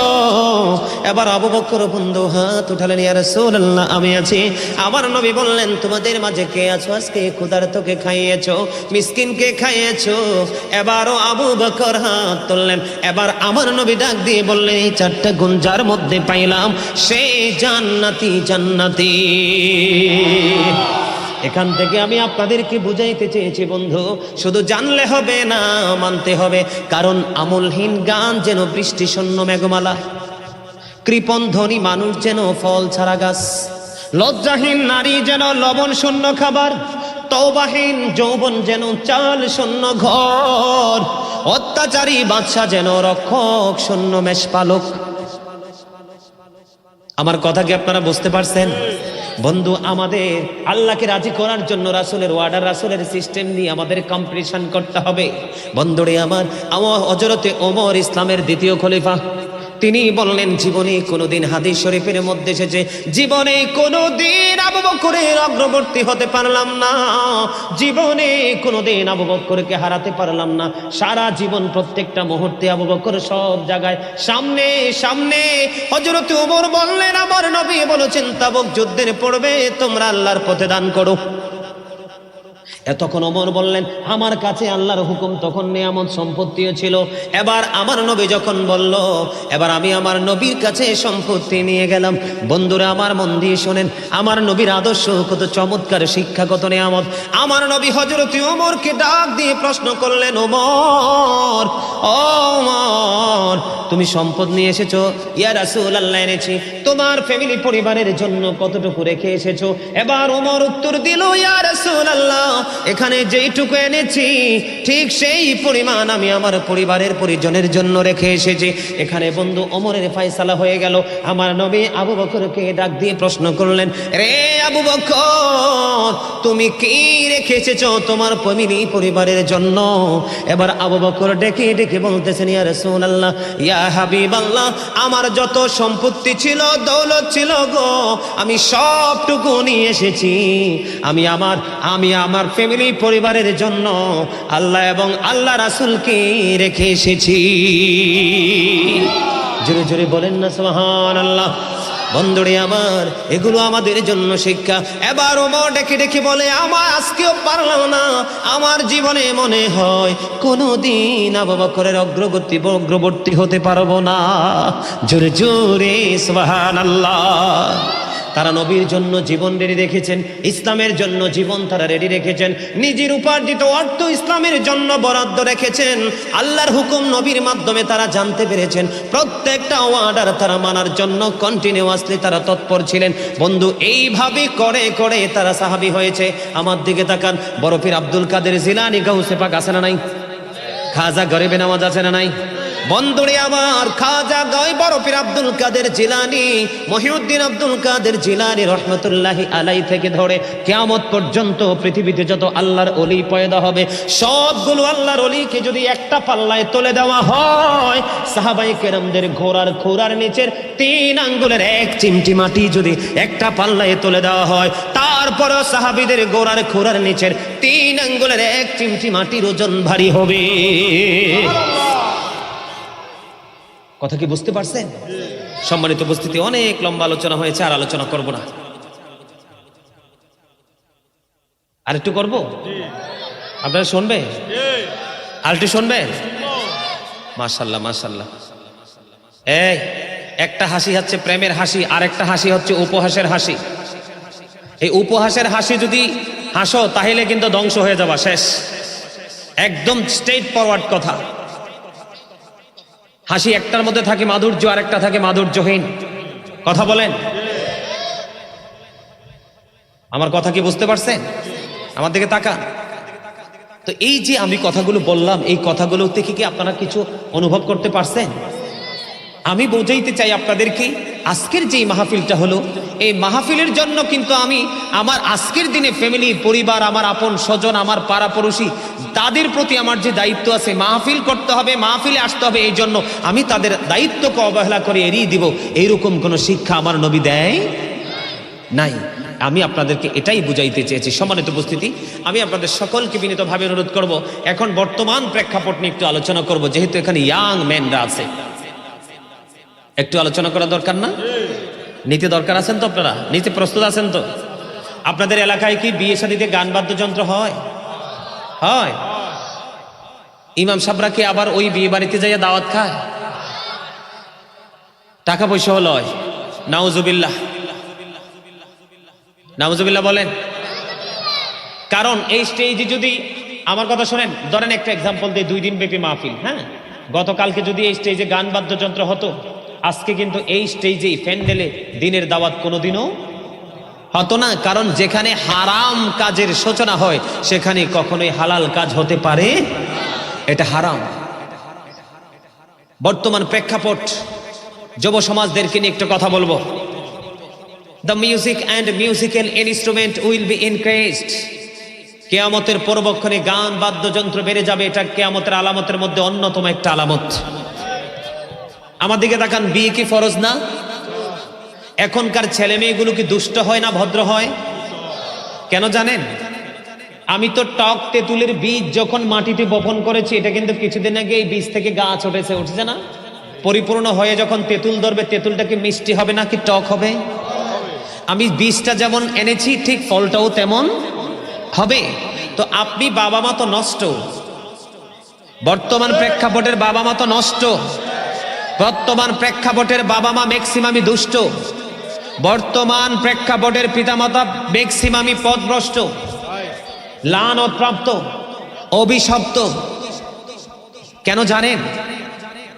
S1: এবার আবু বকর বন্ধু হাত উঠালেন, ইয়া রাসূলুল্লাহ আমি আছি। আমার নবী বললেন, তোমাদের মাঝে কে আছো আজকে ক্ষুধার্তকে খাইয়েছো, মিসকিনকে খাইয়েছো? এবারও আবু বকর হাত তুললেন। এবার আমার নবী ডাক দিয়ে বললেন, এই চারটা গুণ যার মধ্যে পাইলাম সে জান্নাতি জান্নাতি। এখান থেকে আমি আপনাদেরকে বুঝাইতে চেয়েছি বন্ধু, শুধু জানলে হবে না, মানতে হবে। কারণ আমলহীন গান যেন বৃষ্টি শূন্য মেঘমালা, কৃপণ ধনী মানুষ যেন ফল ছাড়া গাছ, লজ্জাহীন নারী যেন লবণ শূন্য খাবার, তওবাহীন যৌবন যেন চাল শূন্য ঘর, অত্যাচারী বাদশা যেন রক্ষক শূন্য মেষপালক। আমার কথা কি আপনারা বুঝতে পারছেন? বন্ধু, আমাদের আল্লাহকে রাজি করার জন্য রাসূলের ওয়ার্ডার, রাসূলের সিস্টেম নিয়ে আমাদের কম্পিটিশন করতে হবে। বন্ধুরে আমার হযরতে ওমর ইসলামের দ্বিতীয় খলিফা, তিনি বললেন জীবনে কোনোদিন, হাদিস শরীফের মধ্যে এসেছে, জীবনে কোনোদিন আবু বকরের অগ্রবর্তী হতে পারলাম না, জীবনে কোনোদিন আবু বকরকে হারাতে পারলাম না। সারা জীবন প্রত্যেকটা মুহূর্তে আবু বকর সব জায়গায় সামনে সামনে। হযরত ওমর বললেন, আমার নবী বলেছেন তাবুক যুদ্ধের পূর্বে তোমরা আল্লাহর পথে দান করো। তখন ওমর বললেন, আমার কাছে আল্লাহর হুকুম, তখন নিয়ামত সম্পত্তিও ছিল। এবার আমার নবী যখন বলল, এবার আমি আমার নবীর কাছে সম্পত্তি নিয়ে গেলাম। বন্ধুরা আমার মন দিয়ে শোনেন, আমার নবীর আদর্শ কত চমৎকার, শিক্ষা কত নিয়ামত। আমার নবী হযরত ওমরকে ডাক দিয়ে প্রশ্ন করলেন, ওমর ও ওমর, তুমি সম্পদ নিয়ে এসেছো? ইয়া রাসূলুল্লাহ এনেছি। তোমার ফ্যামিলি পরিবারের জন্য কতটুকু রেখে এসেছো? এবার ওমর উত্তর দিল, ইয়া রাসূলুল্লাহ এখানে যেইটুকু এনেছি ঠিক সেই পরিমাণ আমি আমার পরিবারের পরিজনের জন্য রেখে এসেছি। এখানে বন্ধু ওমরের ফয়সালা হয়ে গেল। আমার নবী আবু বকরকে ডাক দিয়ে প্রশ্ন করলেন, রে আবু বকর, তুমি কি রেখে এসেছো তোমার ফ্যামিলি পরিবারের জন্য? এবার আবু বকর ডেকে ডেকে বলতেছেন, ইয়া রাসূলুল্লাহ, ইয়া হাবিবাল্লাহ, আমার যত সম্পত্তি ছিল, দৌলত ছিল গো, আমি সবটুকু নিয়ে এসেছি। আমি আমার ফ্যামিলি পরিবারের জন্য আল্লাহ এবং আল্লাহ রাসূলকে রেখে এসেছি। জোরে জোরে বলেন না সুবহানাল্লাহ। বন্ধুরে আমার, এগুলো আমাদের জন্য শিক্ষা। এবার ওমর ডেকে ডেকে বলে, আমার আজকেও পারলাম না, আমার জীবনে মনে হয় কোনোদিন আবু বকরের অগ্রবর্তী হতে পারবো না। জোরে জোরে সুবহানাল্লাহ। তারা নবীর জন্য জীবন রেডি রেখেছেন, ইসলামের জন্য জীবন তারা রেডি রেখেছেন, নিজের উপার্জিত অর্থ ইসলামের জন্য বরাদ্দ রেখেছেন। আল্লাহর হুকুম নবীর মাধ্যমে তারা জানতে পেরেছেন, প্রত্যেকটা অর্ডার তারা মানার জন্য কন্টিনিউয়াসলি তারা তৎপর ছিলেন। বন্ধু, এইভাবে করে করে তারা সাহাবী হয়েছে। আমার দিকে তাকান, বড় পীর আব্দুল কাদের জিলানী গাউসে পাক আছে না নাই? খাজা গরিবে নামাজ আছে না নাই? বন্ধুরে আমার, খাজা গায় বড় পীর আব্দুল কাদের জিলানী, মহিউদ্দিন আব্দুল কাদের জিলানী রহমতুল্লাহি আলাই থেকে ধরে কিয়ামত পর্যন্ত পৃথিবীতে যত আল্লাহর ওলি পয়দা হবে, সবগুলো আল্লাহর ওলিকে যদি একটা পাল্লায় তুলে দেওয়া হয়, সাহাবায়ে কেরামদের ঘোড়ার খুরার নিচের 3 আঙ্গুলের 1 চিমটি মাটি যদি একটা পাল্লায় তুলে দেওয়া হয়, তারপরও সাহাবীদের ঘোড়ার খুরার নিচের 3 আঙ্গুলের 1 চিমটি মাটির ওজন ভারী হবে। কথা কি বুঝতে পারছেন? সম্মানিত উপস্থিতি, অনেক লম্বা আলোচনা হয়েছে, আর আলোচনা করব না। আর একটু করবো? আপনারা শুনবে? আর একটু শুনবে? মাশাআল্লাহ মাশাআল্লাহ। এই একটা হাসি হচ্ছে প্রেমের হাসি, আর একটা হাসি হচ্ছে উপহাসের হাসি। এই উপহাসের হাসি যদি হাসো তাহলে কিন্তু ধ্বংস হয়ে যাবা, শেষ। একদম স্ট্রেট ফরওয়ার্ড কথা। হাসি একটার মধ্যে থাকে মাধুর্য, আর একটা থাকে মাধুর্যহীন। কথা বলেন, আমার কথা কি বুঝতে পারছেন? আমার দিকে তাকান। তো এই যে আমি কথাগুলো বললাম, এই কথাগুলো থেকে কি আপনারা কিছু অনুভব করতে পারছেন? আমি বোঝাইতে চাই আপনাদেরকে, আজকের যে মাহফিলটা হলো, এই মাহফিলের জন্য কিন্তু আমি আমার আজকের দিনে ফ্যামিলি, পরিবার, আমার আপন স্বজন, আমার পাড়াপড়শি, তাদের প্রতি আমার যে দায়িত্ব আছে, মাহফিল করতে হবে, মাহফিলে আসতে হবে, এই জন্য আমি তাদের দায়িত্বকে অবহেলা করে এড়িয়ে দিব, এইরকম কোনো শিক্ষা আমার নবী দেয় নাই। আমি আপনাদেরকে এটাই বুঝাইতে চেয়েছি। সম্মানিত উপস্থিতি, আমি আপনাদের সকলকে বিনীতভাবে অনুরোধ করব, এখন বর্তমান প্রেক্ষাপট নিয়ে একটু আলোচনা করব, যেহেতু এখানে ইয়াং ম্যানরা আছে, একটু আলোচনা করা দরকার না? নিতে দরকার আছেন তো? আপনারা নিতে প্রস্তুত আছেন তো? আপনাদের এলাকায় কি বিয়ে শাদীতে গান বাদ্যযন্ত্র হয়? হয়? ইমাম সাহেবরা কি আবার ওই বিয়ে বাড়িতে যাইয়া দাওয়াত খায়? টাকা পয়সা লয়? নাউজুবিল্লাহ, নাউজুবিল্লাহ বলেন। কারণ এই স্টেজে যদি, আমার কথা শোনেন, ধরেন একটা এক্সাম্পল দিই, 2 দিন ব্যাপী মাহফিল, হ্যাঁ, গতকালকে যদি এই স্টেজে গান বাদ্যযন্ত্র হতো, আজকে কিন্তু এই স্টেজেই প্যান্ডেলে দিনের দাওয়াত কোনোদিনও হতো না। কারণ যেখানে হারাম কাজের সূচনা হয়, সেখানে কখনোই হালাল কাজ হতে পারে, এটা হারাম। বর্তমান প্রেক্ষাপট, যুব সমাজদেরকে নিয়ে একটা কথা বলবো। The music and musical instrument will be increased. কিয়ামতের পরবক্ষণে গান বাদ্যযন্ত্র বেড়ে যাবে, এটা কিয়ামতের আলামতের মধ্যে অন্যতম একটা আলামত। আমার দিকে তাকান, বিয়ে কি ফরজ না? এখনকার ছেলে মেয়েগুলো কি দুষ্ট হয় না ভদ্র হয়? কেন জানেন? আমি তো টক তেঁতুলের বীজ যখন মাটিতে বপন করেছি, এটা কিন্তু কিছুদিন আগে এই বীজ থেকে গাছ উঠেছে না? পরিপূর্ণ হয়ে যখন তেঁতুল ধরবে, তেঁতুলটা কি মিষ্টি হবে না কি টক হবে? আমি বীজটা যেমন এনেছি, ঠিক ফলটাও তেমন হবে। তো আপনি বাবা মা তো নষ্ট, বর্তমান প্রেক্ষাপটের বাবা মা তো নষ্ট, বর্তমান প্রেক্ষাপটের বাবা মা ম্যাক্সিমামই দুষ্ট, বর্তমান প্রেক্ষাপটের পিতামাতা ম্যাক্সিমামই পথভ্রষ্ট, লানত-প্রাপ্ত, অভিশপ্ত। কেন জানেন?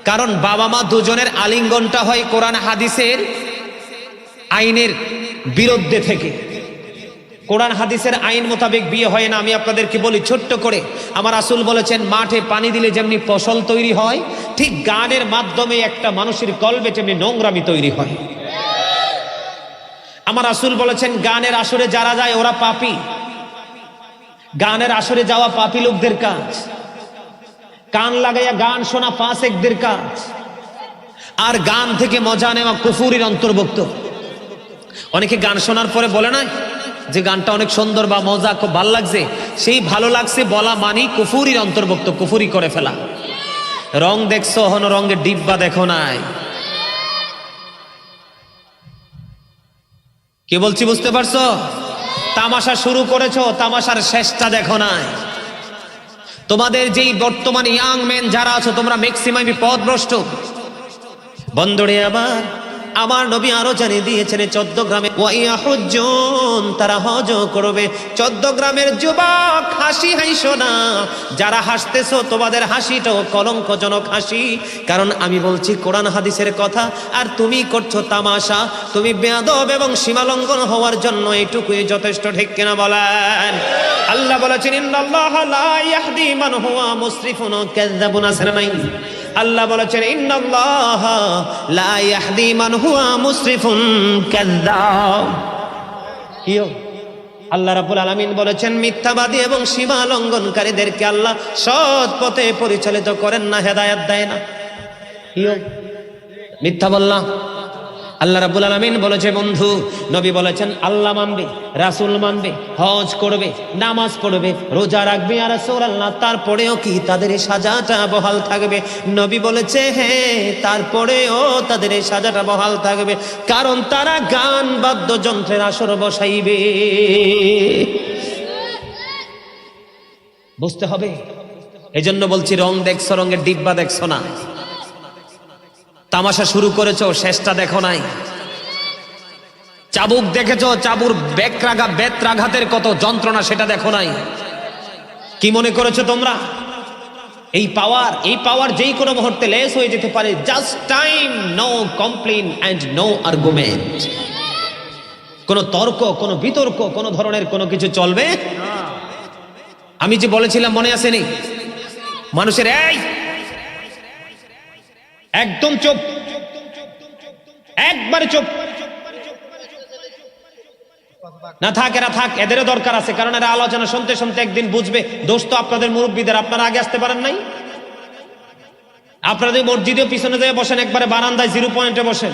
S1: কারণ বাবা মা দুজনের আলিঙ্গনটা হয় কোরআন হাদিসের আইনের বিরুদ্ধে থেকে। কোরআন হাদিসের আইন মোতাবেক বিয়ে হয় না। আমি আপনাদেরকে বলি ছোট্ট করে, আমার রাসূল বলেছেন, মাঠে পানি দিলে যেমনি ফসল তৈরি হয়, ঠিক গানের মাধ্যমে একটা মানুষের কলবে তেমনি নোংরামি তৈরি হয়। আমার রাসূল বলেছেন, গানের আসরে যারা যায় ওরা পাপী। গানের আসরে যাওয়া পাপী লোকদের কাজ, কান লাগাইয়া গান শোনা ফাসেকদের কাজ, আর গান থেকে মজা নেওয়া কুফুরির অন্তর্ভুক্ত। অনেকে গান শোনার পরে বলে না যে গানটা অনেক সুন্দর বা মজা, খুব ভালো লাগছে, সেই ভালো লাগছে বলা মানি কুফুরির অন্তর্ভুক্ত, কুফুরি করে ফেলা। রং দেখছো, হন রঙের ডিব্বা দেখো নাই। কি বলছি বুঝতে পারছো? তামাশা শুরু করেছো, তামাশার শেষটা দেখো নাই। তোমাদের যেই বর্তমান ইয়াং মেন যারা আছো, তোমরা ম্যাক্সিমামই পথভ্রষ্ট। বন্ধুরে আমার নবী আরো জানিয়ে দিয়েছেন 14 গ্রামে ওয়াইয়াহুজ্জুন, তারা হজ করবে। 14 গ্রামের যুবক হাসি হাসো না। যারা হাসতেছো তোমাদের হাসিটাও কলঙ্কজনক হাসি, কারণ আমি বলছি কোরআন হাদিসের কথা আর তুমি করছো তামাশা। তুমি বেয়াদব এবং সীমালঙ্ঘন হওয়ার জন্য এইটুকুই যথেষ্ট, ঠিক কিনা বলেন? আল্লাহ বলেছেন ইন্নাল্লাহা লা ইয়াহদি মান হুয়া মুসরিফুন কাযাবুন। আছে না নাই? আল্লাহ বলেছেন ইন্নাল্লাহা লা ইয়াহদি মান হুয়া মুসরিফুন কাযাব। কিও আল্লাহ রাব্বুল আলামিন বলেছেন মিথ্যাবাদী এবং সীমা লঙ্ঘনকারীদেরকে আল্লাহ সৎ পথে পরিচালিত করেন না, হেদায়েত দেয় না। কিও মিথ্যা বললাম? আল্লাহ রাব্বুল আলামিন বলেছে বন্ধু, নবী বলেছেন আল্লাহ মানবে, রাসূল মানবে, হজ করবে, নামাজ পড়বে, রোজা রাখবে, আর রাসূলুল্লাহ তারপরেও কি তাদের এই সাজাটা বহাল থাকবে? নবী বলেছে হ্যাঁ, তারপরেও তাদের এই সাজাটা বহাল থাকবে, কারণ তারা গান বাদ্যযন্ত্রের আসর বসাইবে। বুঝতে হবে। এজন্য বলছি রং দেখছো, রঙের ডিব্বা দেখছো না। তামাশা শুরু করেছো, শেষটা দেখো নাই। চাবুক দেখেছো, চাবুর বেত্রাঘাতের কত যন্ত্রণা সেটা দেখো নাই। কি মনে করেছো তোমরা এই পাওয়ার যেই কোনো মুহূর্তে লেস হয়ে যেতে পারে? Just time, no complain and no argument. কোনো তর্ক, কোনো বিতর্ক, কোনো ধরনের কোনো কিছু চলবে। আমি যে বলেছিলাম মনে আছে নি? মানুষের এই একদম চুপ, একবারে চুপ না থাক। এরা থাক, এদেরও দরকার আছে, কারণ এরা আলোচনা শুনতে শুনতে একদিন বুঝবে দোষ তো আপনাদের মুরব্বীদের। আপনারা আগে আসতে পারেন নাই? আপনাদের মসজিদেও পিছনে যেয়ে বসেন, একবারে বারান্দায় 0 পয়েন্টে বসেন।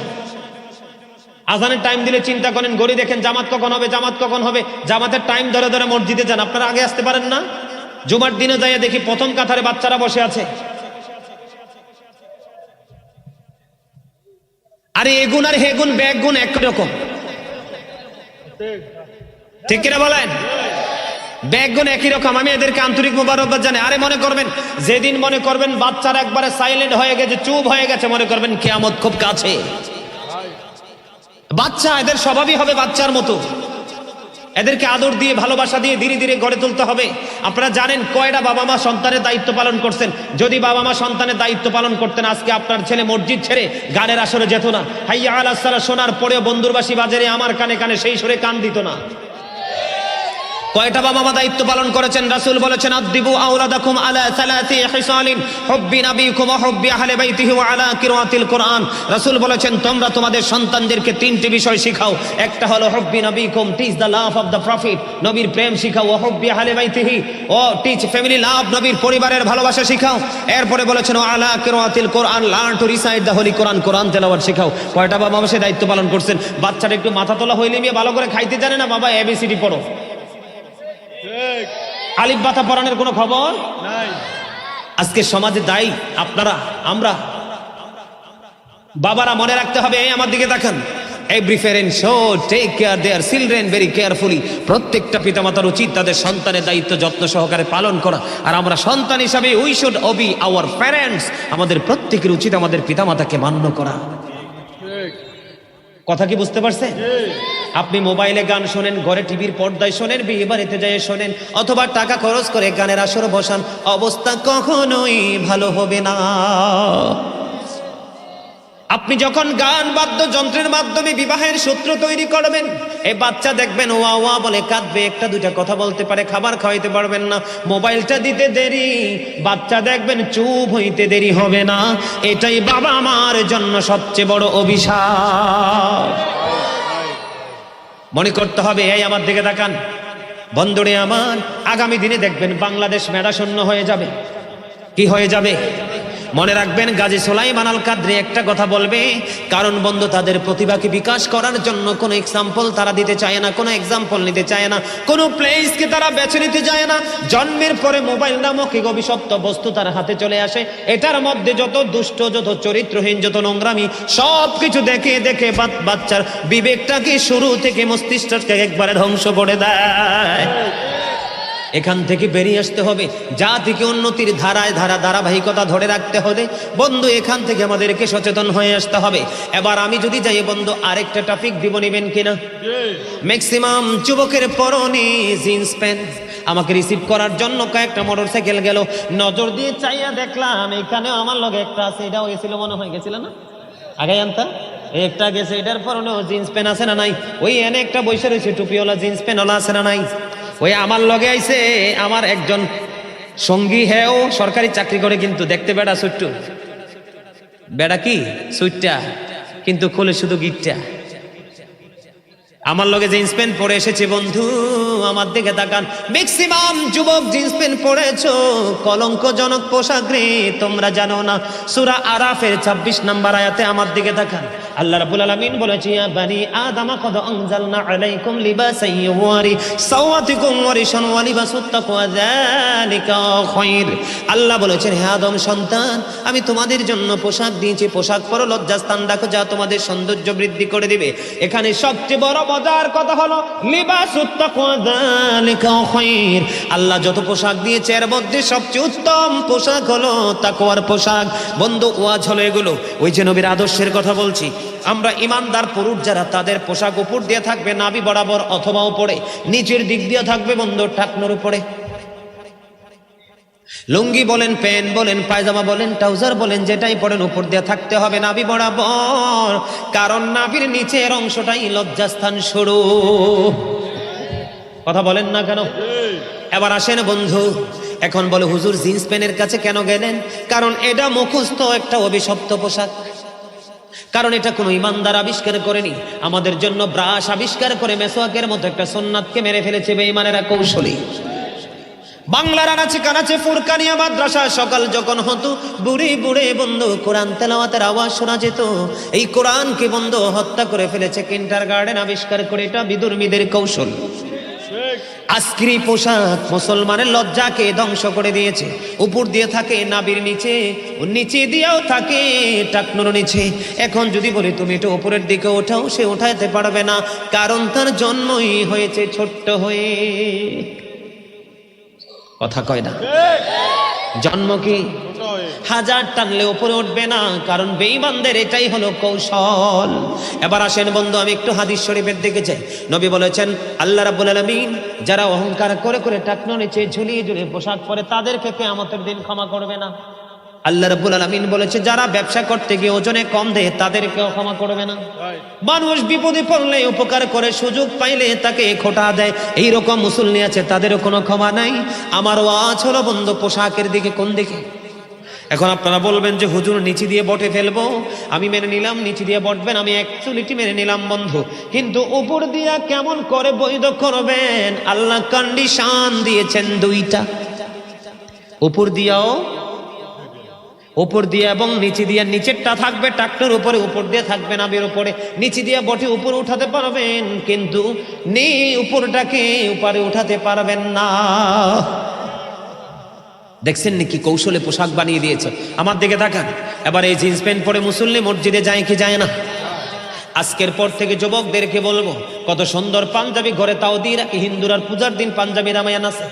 S1: আজানের টাইম দিলে চিন্তা করেন, ঘড়ি দেখেন জামাত কখন হবে, জামাত কখন হবে, জামাতের টাইম ধরে ধরে মসজিদে যান। আপনারা আগে আসতে পারেন না? জুমার দিনে যাইয়া দেখি প্রথম কাতারে বাচ্চারা বসে আছে। আরে এগুন আর হেগুন ব্যাগুন একরকম, ঠিক কিনা বলেন? ব্যাগুন একই রকম। আমি এদেরকে আন্তরিক মোবারকবাদ জানাই। আরে মনে করবেন যেদিন মনে করবেন বাচ্চারা একবারে সাইলেন্ট হয়ে গেছে, চুপ হয়ে গেছে, মনে করবেন কিয়ামত খুব কাছে। বাচ্চা, এদের স্বভাবই হবে বাচ্চার মতো। এদেরকে আদর দিয়ে ভালোবাসা দিয়ে ধীরে ধীরে গড়ে তুলতে হবে। আপনারা জানেন কয়টা বাবা মা সন্তানের দায়িত্ব পালন করছেন? যদি বাবা মা সন্তানের দায়িত্ব পালন করতেন, আজকে আপনার ছেলে মসজিদ ছেড়ে গানের আসরে যেত না। হাইয়া আলাস সালাহ শোনার পরেও বন্ধুরবাসী বাজারে আমার কানে কানে সেই সুরে কান দিত না। কয়টা বাবা মা দায়িত্ব পালন করেছেন? রাসূল বলেছেন আদিবু আওলাদাকুম আলা সালাতি হিসালিন হুব্বি নবিকুম ওয়া হুব্বি আহলি বাইতিহি ওয়া আলা কিরাআতিল কোরআন। রাসূল বলেছেন তোমরা তোমাদের সন্তানদেরকে 3টি বিষয় শিখাও। একটা হলো হুব্বি নবিকুম, teach the love of the prophet, নবীর প্রেম শিখাও। ওয়া হুব্বি আহলি বাইতিহি, ও টিচ ফ্যামিলি লাভ, নবীর পরিবারের ভালোবাসা শিখাও। এরপরে বলেছেন ওয়া আলা কিরাআতিল কোরআন, learn to recite the holy Quran, কোরআন তেলাওয়াত শিখাও। কয়টা বাবা মা সে দায়িত্ব পালন করছেন? বাচ্চাটা একটু মাথা তোলা হইলে নিয়ে ভালো করে খাইতে জানে না, বাবা এবিসিডি পড়ো। আলিফ বাতা পড়ানোর কোনো খবর নাই। আজকে সমাজে দায়ী আপনারা, আমরা। বাবারা মনে রাখতে হবে, এই আমার দিকে তাকান। Every parent should take care their children very carefully. প্রত্যেকটা পিতামাতার উচিত তাদের সন্তানের দায়িত্ব যত্ন সহকারে পালন করা। আর আমরা সন্তান হিসাবে we should Obi our parents. আমাদের প্রত্যেকের উচিত আমাদের পিতামাতাকে মান্য করা। কথা কি বুঝতে পারছেন? আপনি মোবাইলে গান শোনেন, ঘরে টিভির পর্দায় শোনেন, বিয়ে বাড়িতে যায় শোনেন, অথবা টাকা খরচ করে গানের আসর বসান, অবস্থা কখনোই ভালো হবে না। আপনি যখন গান বাদ্যযন্ত্রের মাধ্যমে বিবাহের সূত্র তৈরি করবেন, এই বাচ্চা দেখবেন ওয়া ওয়া বলে কাঁদবে, একটা দুইটা কথা বলতে পারে, খাবার খাওয়াইতে পারবেন না। মোবাইলটা দিতে দেরি, বাচ্চা দেখবেন চুপ হইতে দেরি হবে না। এটাই বাবা মার জন্য সবচেয়ে বড় অভিশাপ। মনে করতে হবে। এই আমার দিকে তাকান বন্ধুরে আমার, আগামী দিনে দেখবেন বাংলাদেশ মেধাশূন্য হয়ে যাবে। কি হয়ে যাবে? মনে রাখবেন গাজী সুলাইমান আল কাদরি একটা কথা বলবে, কারণ বন্ধু তাদের প্রতিভাকে বিকাশ করার জন্য কোনো এক্সাম্পল তারা দিতে চায় না, কোনো এক্সাম্পল নিতে চায় না, কোনো প্লেসকে তারা বেছে নিতে চায় না। জন্মের পরে মোবাইল নামক এক অভিশপ্ত বস্তু তার হাতে চলে আসে, এটার মধ্যে যত দুষ্ট, যত চরিত্রহীন, যত নোংরামি সব কিছু দেখে দেখে বাচ্চার বিবেকটাকে শুরু থেকে মস্তিষ্কটাকে একবারে ধ্বংস করে দেয়। এখান থেকে বেরিয়ে আসতে হবে, জাতিকে উন্নতির ধারাবাহিকতা ধরে রাখতে হবে বন্ধু। এখান থেকে আমাদেরকে সচেতন হয়ে আসতে হবে। এবার আমি যদি যাই বন্ধু, আরেকটা টপিক দিব, নিবেন কিনা? ম্যাক্সিমাম যুবকের পরনে জিন্স প্যান্ট। আমাকে রিসিভ করার জন্য কয়েকটা মোটরসাইকেল গেল, নজর দিয়ে চাইয়া দেখলাম এখানে আমার লগে একটা আছে, এটাও গেছিল মনে হয়, গেছিল না আগে আনতা একটা গেছে, এটার পরনেও জিন্স প্যান্ট আছে না নাই? ওই এনে একটা বসে রয়েছে টুপিওয়ালা, জিন্স প্যান্টওয়ালা আছে না নাই? ওই আমার লগে আইছে আমার একজন সঙ্গী, হ্যাঁ ও সরকারি চাকরি করে, কিন্তু দেখতে বেড়া সুট্টু, বেড়া কি সুইটটা, কিন্তু খোলে শুধু গিটটা। আমার লগে জিন্স প্যান্ট পরে এসেছে বন্ধু, আমার দিকে তাকান। ম্যাক্সিমাম যুবক জিন্স প্যান্ট পরেছো, কলঙ্কজনক পোশাক রে, তোমরা জানো না? সূরা আরাফের 26 নম্বর আয়াতে আমার দিকে তাকান। আল্লাহ রাব্বুল আলামিন বলেছে, ইয়া বানি আদম কদ আনজালনা আলাইকুম লিবাসান ইউওয়ারি সাওয়াতিকুম ওয়া রিশান ওয়া লিবাসুত তাকওয়া যালিকা খায়র। আল্লাহ বলেছেন, হে আদম সন্তান, আমি তোমাদের জন্য পোশাক দিয়েছি, পোশাক পরো, লজ্জাস্থান রাখো, যা তোমাদের সৌন্দর্য বৃদ্ধি করে দিবে। এখানে সবচেয়ে বড় মজার কথা হলো লিবাসুত তাকওয়া যালিকা খায়র। আল্লাহ যত পোশাক দিয়েছে এর মধ্যে সবচেয়ে উত্তম পোশাক হলো তাকওয়ার পোশাক। বন্ধু ওয়াজ হলো এগুলো, ওই যে নবীর আদর্শের কথা বলছি। আমরা ইমানদার পুরুষ যারা, তাদের পোশাক উপর দিয়ে থাকবে নাভি বরাবর অথবা উপরে, নিচের দিক দিয়ে থাকবে বন্ধু টাকনোর উপরে। লুঙ্গি বলেন, প্যান্ট বলেন, পায়জামা বলেন, ট্রাউজার বলেন, যেটাই পরেন উপর দিয়ে থাকতে হবে নাভি বরাবর, কারণ নাভির নিচের অংশটাই লজ্জাস্থান শুরু। কথা বলেন না কেন? এবার আসেন বন্ধু, এখন বলে হুজুর জিন্স প্যান্টের কাছে কেন গেলেন? কারণ এটা মুখস্থ একটা অভিশপ্ত পোশাক, কারণ এটা কোনো ইমানদার আবিষ্কার করেনি। আমাদের জন্য ব্রাশ আবিষ্কার করে মেসওয়াকের মতো একটা সুন্নাতকে মেরে ফেলেছে বেঈমানেরা কৌশলী। বাংলার আনাচে কানাচে ফুরকানিয়া মাদ্রাসা সকাল যখন হতো, বুড়ি বুড়ে বন্ধু কোরআন তেলাওয়াতের আওয়াজ শোনা যেত। এই কোরআনকে বন্ধু হত্যা করে ফেলেছে কিন্ডারগার্টেন আবিষ্কার করে, এটা বিদুর্মীদের কৌশল। আজকের পোশাক মুসলমানের লজ্জাকে ধ্বংস করে দিয়েছে। উপর দিয়ে থাকে নাভির নিচে, নিচে দিয়েও থাকে টাকনুর নিচে। এখন যদি বলি তুমি এটা উপরের দিকে ওঠাও, সে ওঠাইতে পারবে না, কারণ তার জন্মই হয়েছে ছোট্ট হয়ে। কথা কয় না? জন্ম কি হাজার টানলে উপরে উঠবে না, কারণ বেঈমানদের এটাই হলো কৌশল। এবার আসেন বন্ধু, আমি একটু হাদিস শরীফের দিকে যাই। নবী বলেছেন, আল্লাহ রাব্বুল আলামিন যারা অহংকার করে করে টাকনো নিচে ঝুলিয়ে ঝুলিয়ে পোশাক পরে, তাদেরকে কিয়ামতের দিন ক্ষমা করবে না। আল্লাহ রাব্বুল আলামিন বলেছে, যারা ব্যবসা করতে গিয়ে ওজনে কম দেয়, তাদেরকেও ক্ষমা করবে না। মানুষ বিপদে পড়লে উপকার করে, সুযোগ পাইলে তাকে খোটা দেয়, এইরকম মুসল্লি আছে, তাদেরও কোনো ক্ষমা নাই। আমার ওয়াজ হলো বন্ধু পোশাকের দিকে। কোন দিকে? এখন আপনারা বলবেন যে হুজুর নিচে দিয়ে বটে ফেলবো, আমি মেনে নিলাম নিচে দিয়ে বটবেন, আমি অ্যাকচুয়ালিটি মেনে নিলাম বন্ধু, কিন্তু উপর দিয়া কেমন করে বৈধ করবেন? আল্লাহ কন্ডিশন দিয়েছেন দুইটা, উপর দিয়াও, উপর দিয়ে এবং নিচে দিয়ে। নিচেরটা থাকবে টাকটার উপরে, উপর দিয়ে থাকবে নাভির উপরে। নিচে দিয়ে বটে উপরে উঠাতে পারবেন, কিন্তু উপরটাকে উপরে উঠাতে পারবেন না। দেখছেন নাকি কৌশলে পোশাক বানিয়ে দিয়েছে? আমার দিকে তাকান। এবার এই জিন্স প্যান্ট পরে মুসল্লি মসজিদে যায় কি যায় না? আজকের পর থেকে যুবকদেরকে বলবো, কত সুন্দর পাঞ্জাবি ঘরে তাও দিয়ে রাখি, হিন্দুরার পূজার দিন পাঞ্জাবি রামায়ান আছে।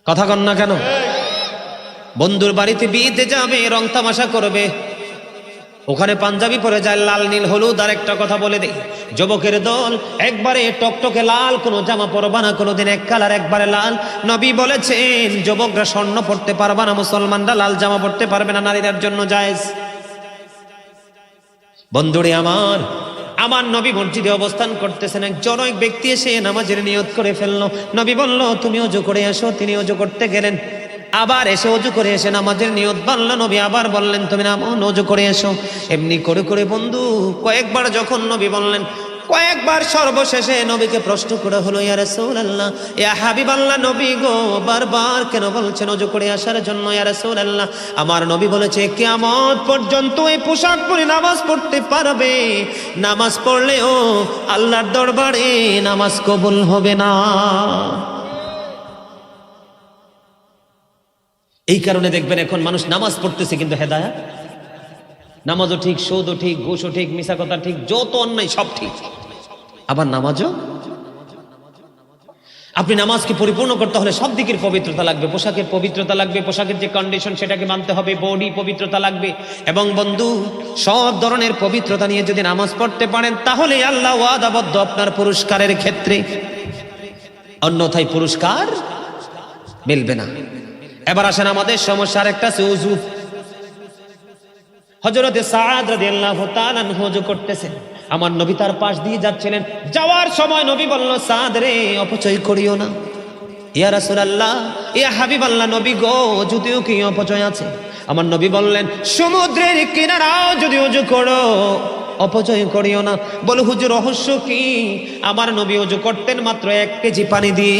S1: কথা কন না কেন? বন্ধুর বাড়িতে বিয়েতে যাবে, রং তামাশা করবে, ওখানে পাঞ্জাবি পরে যায়, লাল নীল হলুদ। আর একটা কথা বলে দেই, যুবকের দল একবারে টকটকে লাল কোনো জামা পরবা না, কোনোদিন এক কালার একবারে লাল। নবী বলেছেন যুবকরা স্বর্ণ পড়তে পারবে না, মুসলমানরা লাল জামা পড়তে পারবে না, নারীদের জন্য জায়েজ। বন্ধুরে আমার নবী মসজিদে অবস্থান করতেছেন, একজন এক ব্যক্তি এসে নামাজের নিয়ত করে ফেললো। নবী বলল, তুমি ওযু করে আসো। তিনি ওযু করতে গেলেন, আবার এসে ওযু করে এসে নামাজের নিয়ত বানলো। নবী আবার বললেন, তুমি নামো, ওযু করে এসো। এমনি করে করে বন্ধু কয়েকবার যখন নবী বললেন, কয়েকবার সর্বশেষে নবীকে প্রশ্ন করা হলো, ইয়া রাসূলুল্লাহ, ইয়া হাবিবাল্লাহ, নবী গো বারবার কেন বলছেন ওযু করে আসার জন্য? ইয়া রাসূলুল্লাহ, আমার নবী বলেছে কিয়ামত পর্যন্ত এই পোশাক পরে নামাজ পড়তে পারবে, নামাজ পড়লেও আল্লাহর দরবারে নামাজ কবুল হবে না। এই কারণে দেখবেন এখন মানুষ নামাজ পড়তেছে কিন্তু হেদায়েত, নামাজও ঠিক, সুদও ঠিক, ঘুষও ঠিক, মিছা কথা ঠিক, যত অন্যায় সব ঠিক, আবার নামাজও। আপনি নামাজকে পরিপূর্ণ করতে হলে সব দিকের পবিত্রতা লাগবে, পোশাকের পবিত্রতা লাগবে, পোশাকের যে কন্ডিশন সেটাকে মানতে হবে, বডি পবিত্রতা লাগবে। এবং বন্ধু, সব ধরনের পবিত্রতা নিয়ে যদি নামাজ পড়তে পারেন তাহলে আল্লাহ ওয়াদাবদ্ধ আপনার পুরস্কারের ক্ষেত্রে, অন্যথায় পুরস্কার মিলবে না। এবার আসেন আমাদের সমস্যার একটা আছে ওযু। হযরতে সাদ রাদিয়াল্লাহু তাআলা আনহু ওযু করতেছেন, আমার নবী তার পাশ দিয়ে যাচ্ছিলেন, যাওয়ার সময় নবী বলল, সাদ রে অপচয় করিও না। ইয়া রাসূলুল্লাহ, ইয়া হাবিবাল্লাহ, নবী গো যদিও কি অপচয় আছে? আমার নবী বললেন, সমুদ্রের কিনারাও যদি ওযু করো অপচয় করিও না। বলে হুজুর রহস্য কি? আমার নবী ওযু করতেন মাত্র 1 কেজি পানি দিয়ে,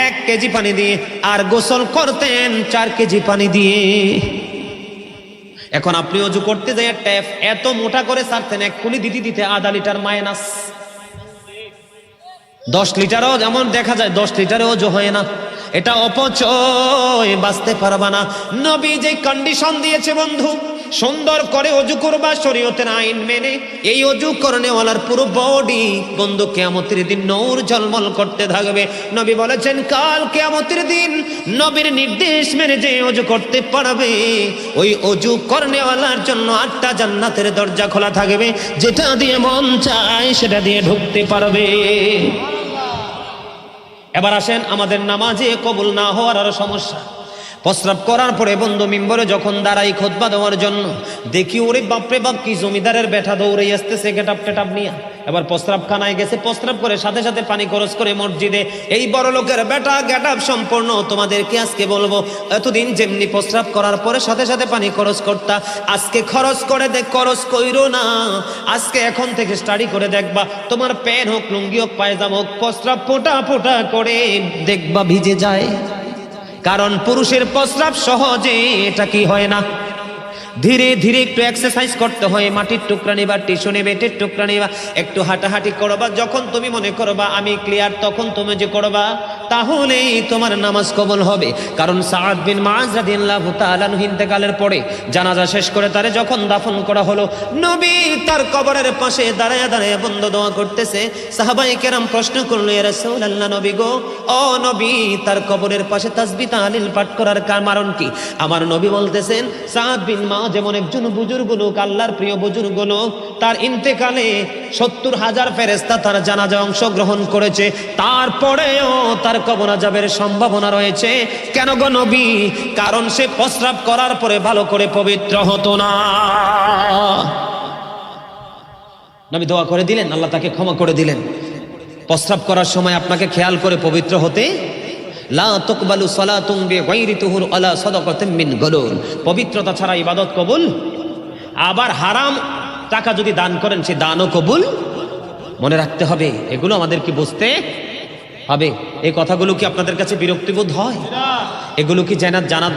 S1: 1 কেজি পানি দিয়ে, আর গোসল করতেন 4 কেজি পানি দিয়ে। এখন আপনি ওযু করতে যাই ট্যাপ এত মোটা করে ছাড়তেন, এক কুলি দিতে দিতে আধা লিটার মাইনাস। 10 লিটারও যেমন দেখা যায়, 10 লিটারে ওযু হয় না। এটা অপচয়, বাঁচতে পারবা না। নবী যে কন্ডিশন দিয়েছে বন্ধু, সুন্দর করে ওযু করবা শরীয়তের আইন মেনে, এই ওযু করনেওয়ালার পুরো বডি বন্ধু কিয়ামতের দিন নূর ঝলমল করতে থাকবে। নবী বলেছেন, কাল কিয়ামতের দিন নবীর নির্দেশ মেনে যে ওযু করতে পারবে, ওই ওযু করনেওয়ালার জন্য 8টা জান্নাতের দরজা খোলা থাকবে, যেটা দিয়ে মন চায় সেটা দিয়ে ঢুকতে পারবে। এবার আসেন আমাদের নামাজে কবুল না হওয়ার আরো সমস্যা। প্রস্রাব করার পরে বন্ধু মিম্বরে যখন দাঁড়াই খুতবা দেওয়ার জন্য, দেখি ওরে বাপরে বাপ, কি জমিদারের বেটা দৌড়ে আসতেছে গেটাপ টেটাপ নিয়ে। এবার প্রস্রাব খানায় গেছে, প্রস্রাব করে সাথে সাথে পানি খরচ করে মসজিদে। এই বড় লোকের বেটা গেটাপ সম্পূর্ণ তোমাদেরকে আজকে বলবো, এতদিন যেমনি প্রস্রাব করার পরে সাথে সাথে পানি খরচ করতা, আজকে খরচ করে দেখ, খরচ কইরো না। আজকে এখন থেকে স্টাডি করে দেখবা, তোমার প্যান্ট হোক, লুঙ্গি হোক, পায়জামা হোক, প্রস্রাব ফোটা ফোটা করে দেখবা ভিজে যায়। কারণ পুরুষের প্রস্রাব সহজে এটা কি হয় না, ধীরে ধীরে একটু এক্সারসাইজ করতে হয়। মাটির টুকরা নিবা, টিস্যু নেবে, বেটের টুকরা নিবা, একটু হাঁটাহাঁটি করবা। যখন তুমি মনে করবা আমি ক্লিয়ার, তখন তুমি যে করবা, তাহলেই তোমার নামাজ কবুল হবে। কারণ সাদ বিন মুআয রাদিয়াল্লাহু তাআলা আনহু ইন্তেকালের পরে জানাজা শেষ করে তারে যখন দাফন করা হলো, নবী তার কবরের পাশে দাঁড়ায় দাঁড়ায় বন্ধ দোয়া করতেছে। সাহাবায়ে কেরাম প্রশ্ন করলো, ইয়া রাসূলুল্লাহ, নবী গো, ও নবী, তার কবরের পাশে তাসবিহ তাহলিল পাঠ করার কারণ কি? আমার নবী বলতেছেন, সাদ বিন মুআয যেমন একজন বুজুর্গ লোক, আল্লাহর প্রিয় বুজুর্গ লোক, তার ইন্তেকালে 70,000 ফেরেশতা তার জানাজা অংশগ্রহণ করেছে, তারপরেও তার কবর আযাবের সম্ভাবনা রয়েছে। কেন গো নবী? কারণ সে প্রস্রাব করার পরে ভালো করে পবিত্র হতো না। নবী দোয়া করে দিলেন, আল্লাহ তাকে ক্ষমা করে দিলেন। প্রস্রাব করার সময় আপনাকে খেয়াল করে পবিত্র হতে, লা তুকবালু সালাতুন বিগাইরি তুহুর আলা সাদাকাতিন মিন গুলুল, পবিত্রতা ছাড়া ইবাদত কবুল। আবার হারাম টাকা যদি দান করেন, সে দানও কবুল। মনে রাখতে হবে, এগুলো আমাদেরকে বুঝতে হবে। এই কথাগুলো কি আপনাদের কাছে বিরক্তিবোধ হয়? এগুলো কি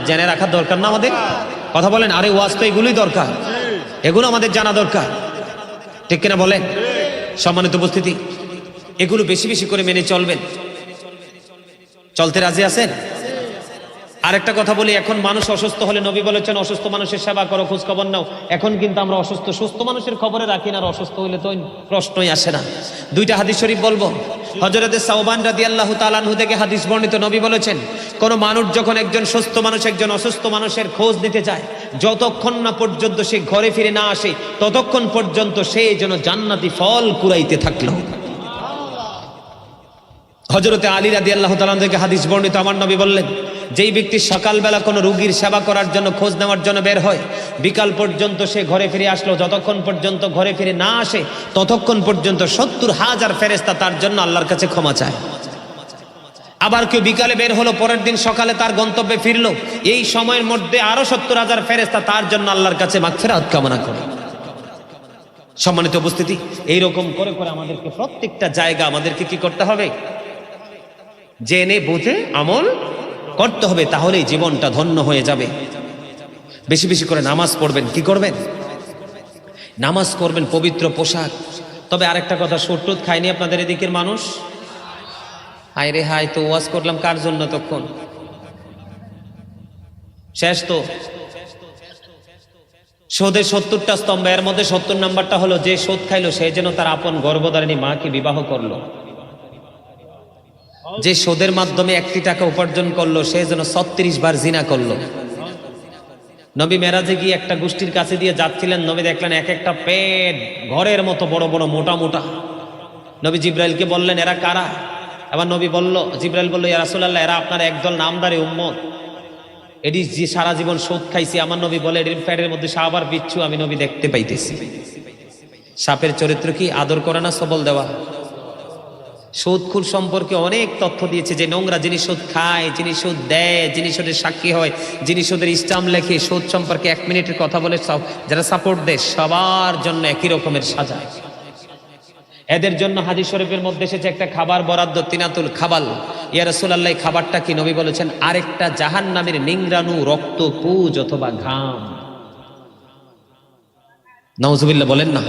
S1: জেনে রাখার দরকার না আমাদের? কথা বলেন, আরে ওয়াজ তো এগুলোই দরকার, এগুলো আমাদের জানা দরকার, ঠিক কিনা বলেন? সম্মানিত উপস্থিতি, এগুলো বেশি বেশি করে মেনে চলবেন। চলতে রাজি আছেন? আরেকটা কথা বলি, এখন মানুষ অসুস্থ হলে নবী বলেছেন, অসুস্থ মানুষের সেবা করো, খোঁজ খবর নাও। এখন কিন্তু আমরা অসুস্থ, সুস্থ মানুষের খবরে রাখি না, আর অসুস্থ হইলে তো প্রশ্নই আসে না। 2টা হাদিস শরীফ বলবো। হযরতে সাওবান রাদিয়াল্লাহু তাআলা আনহু থেকে হাদিস বর্ণিত, নবী বলেছেন, কোন মানুষ যখন একজন সুস্থ মানুষ একজন অসুস্থ মানুষের খোঁজ নিতে যায়, যতক্ষণ না পর্যন্ত সে ঘরে ফিরে না আসে, ততক্ষণ পর্যন্ত সে যেন জান্নাতি ফল কুড়াইতে থাকলো। হযরতে আলী রাদিয়াল্লাহু তাআলা থেকে হাদিস বর্ণিত, আমার নবী বললেন, যেই ব্যক্তি সকালবেলা কোনো রোগীর সেবা করার জন্য, খোঁজ নেওয়ার জন্য বের হয়, বিকাল পর্যন্ত সে ঘরে ফিরে আসলো, যতক্ষণ পর্যন্ত ঘরে ফিরে না আসে ততক্ষণ পর্যন্ত 70,000 ফেরেশতা তার জন্য আল্লাহর কাছে ক্ষমা চায়। আবার কেউ বিকালে বের হলো, পরের দিন সকালে তার গন্তব্যে ফিরলো, এই সময়ের মধ্যে আরো 70,000 ফেরেশতা তার জন্য আল্লাহর কাছে মাগফিরাত কামনা করে। সম্মানিত উপস্থিতি, এইরকম করে করে আমাদেরকে প্রত্যেকটা জায়গা আমাদেরকে কি করতে হবে? জেনে বুঝে আমল করতে হবে, তাহলেই জীবনটা ধন্য হয়ে যাবে। বেশি বেশি করে নামাজ পড়বেন, কি করবেন? নামাজ করবেন, পবিত্র পোশাক। তবে আরেকটা কথা, সুটটুত খায়নি আপনাদের এদিকের মানুষ? হায় রে হায়, তো ওয়াজ করলাম কার জন্য? তখন শেষ তো। সুদের 70টা স্তম্ভ, এর মধ্যে 70 নাম্বারটা হলো যে সুদ খাইলো সে যেন তার আপন গর্ভধারিণী মাকে বিবাহ করলো। যে সুদের মাধ্যমে 1 টাকা উপার্জন করলো সে যেন 36 বার জিনা করলো। নবী মেরাজে গিয়ে একটা গোষ্ঠীর কাছে দিয়ে যাচ্ছিলেন, নবী দেখলেন এক একটা পেট ঘরের মতো বড় বড় মোটা মোটা। নবী জিব্রাইলকে বললেন, এরা কারা? আবার নবী বলল, জিব্রাইল বলল, ইয়া রাসূলুল্লাহ, এরা আপনার একদল নামদারি উম্মত, এটি যে সারা জীবন সুদ খাইছি। আমার নবী বলে, এটির পেটের মধ্যে সাপ আর বিচ্ছু আমি নবী দেখতে পাইতেছি। সাপের চরিত্র কি? আদর করে না সবল দেওয়া। সুদখোর সম্পর্কে অনেক তথ্য দিয়েছে, যে নোংরা যিনি সুদ খায়, যিনি সুদ দেয়, যিনি সুদের সাক্ষী হয়, যিনি সুদের ইসলাম লেখে, সুদ সম্পর্কে 1 মিনিটের কথা বলে যারা সাপোর্ট দেয়, সবার জন্য একই রকমের সাজা। এদের জন্য হাদিস শরীফের মধ্যে এসেছে একটা খাবার বরাদ্দ, তিনাতুল খাবাল। ইয়া রাসূলুল্লাহ, খাবারটা কি? নবী বলেছেন, আরেকটা জাহান্নামের নিংরানু, রক্ত, পুজ অথবা ঘাম। নাউজুবিল্লাহ বলেন না।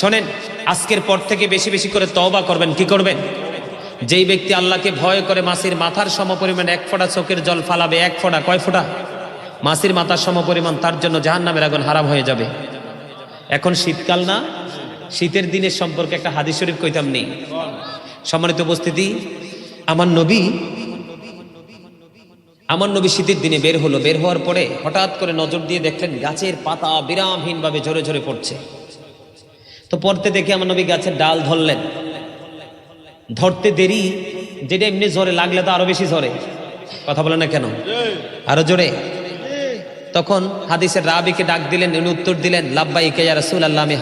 S1: শোনেন, আজকের পর থেকে বেশি বেশি করে তওবা করবেন। কি করবেন? যেই ব্যক্তি আল্লাহকে ভয় করে মাছির মাথার সমপরিমাণ 1 ফোঁটা চোখের জল ফালাবে, 1 ফোঁটা, কয় ফোঁটা? মাছির মাথার সমপরিমাণ, তার জন্য জাহান্নামের আগুন হারাম হয়ে যাবে। এখন শীতকাল না, শীতের দিনের সম্পর্কে একটা হাদিস শরীফ কইতাম নেই। সম্মানিত উপস্থিতি, আমার নবী শীতের দিনে বের হলো। বের হওয়ার পরে হঠাৎ করে নজর দিয়ে দেখলেন গাছের পাতা বিরামহীন ভাবে ঝরে ঝরে পড়ছে। তো পড়তে দেখে আমার নবী গাছের ডাল ধরলেন। ধরতে দেরি, যেটা এমনি ঝরে লাগলে তো আরো বেশি ঝরে। কথা বলে না কেন? আরো জোরে। তখন হাদিসের রাবিকে ডাক দিলেন, উনি উত্তর দিলেন, লাব্বাইকা ইয়া রাসূলুল্লাহ, আমি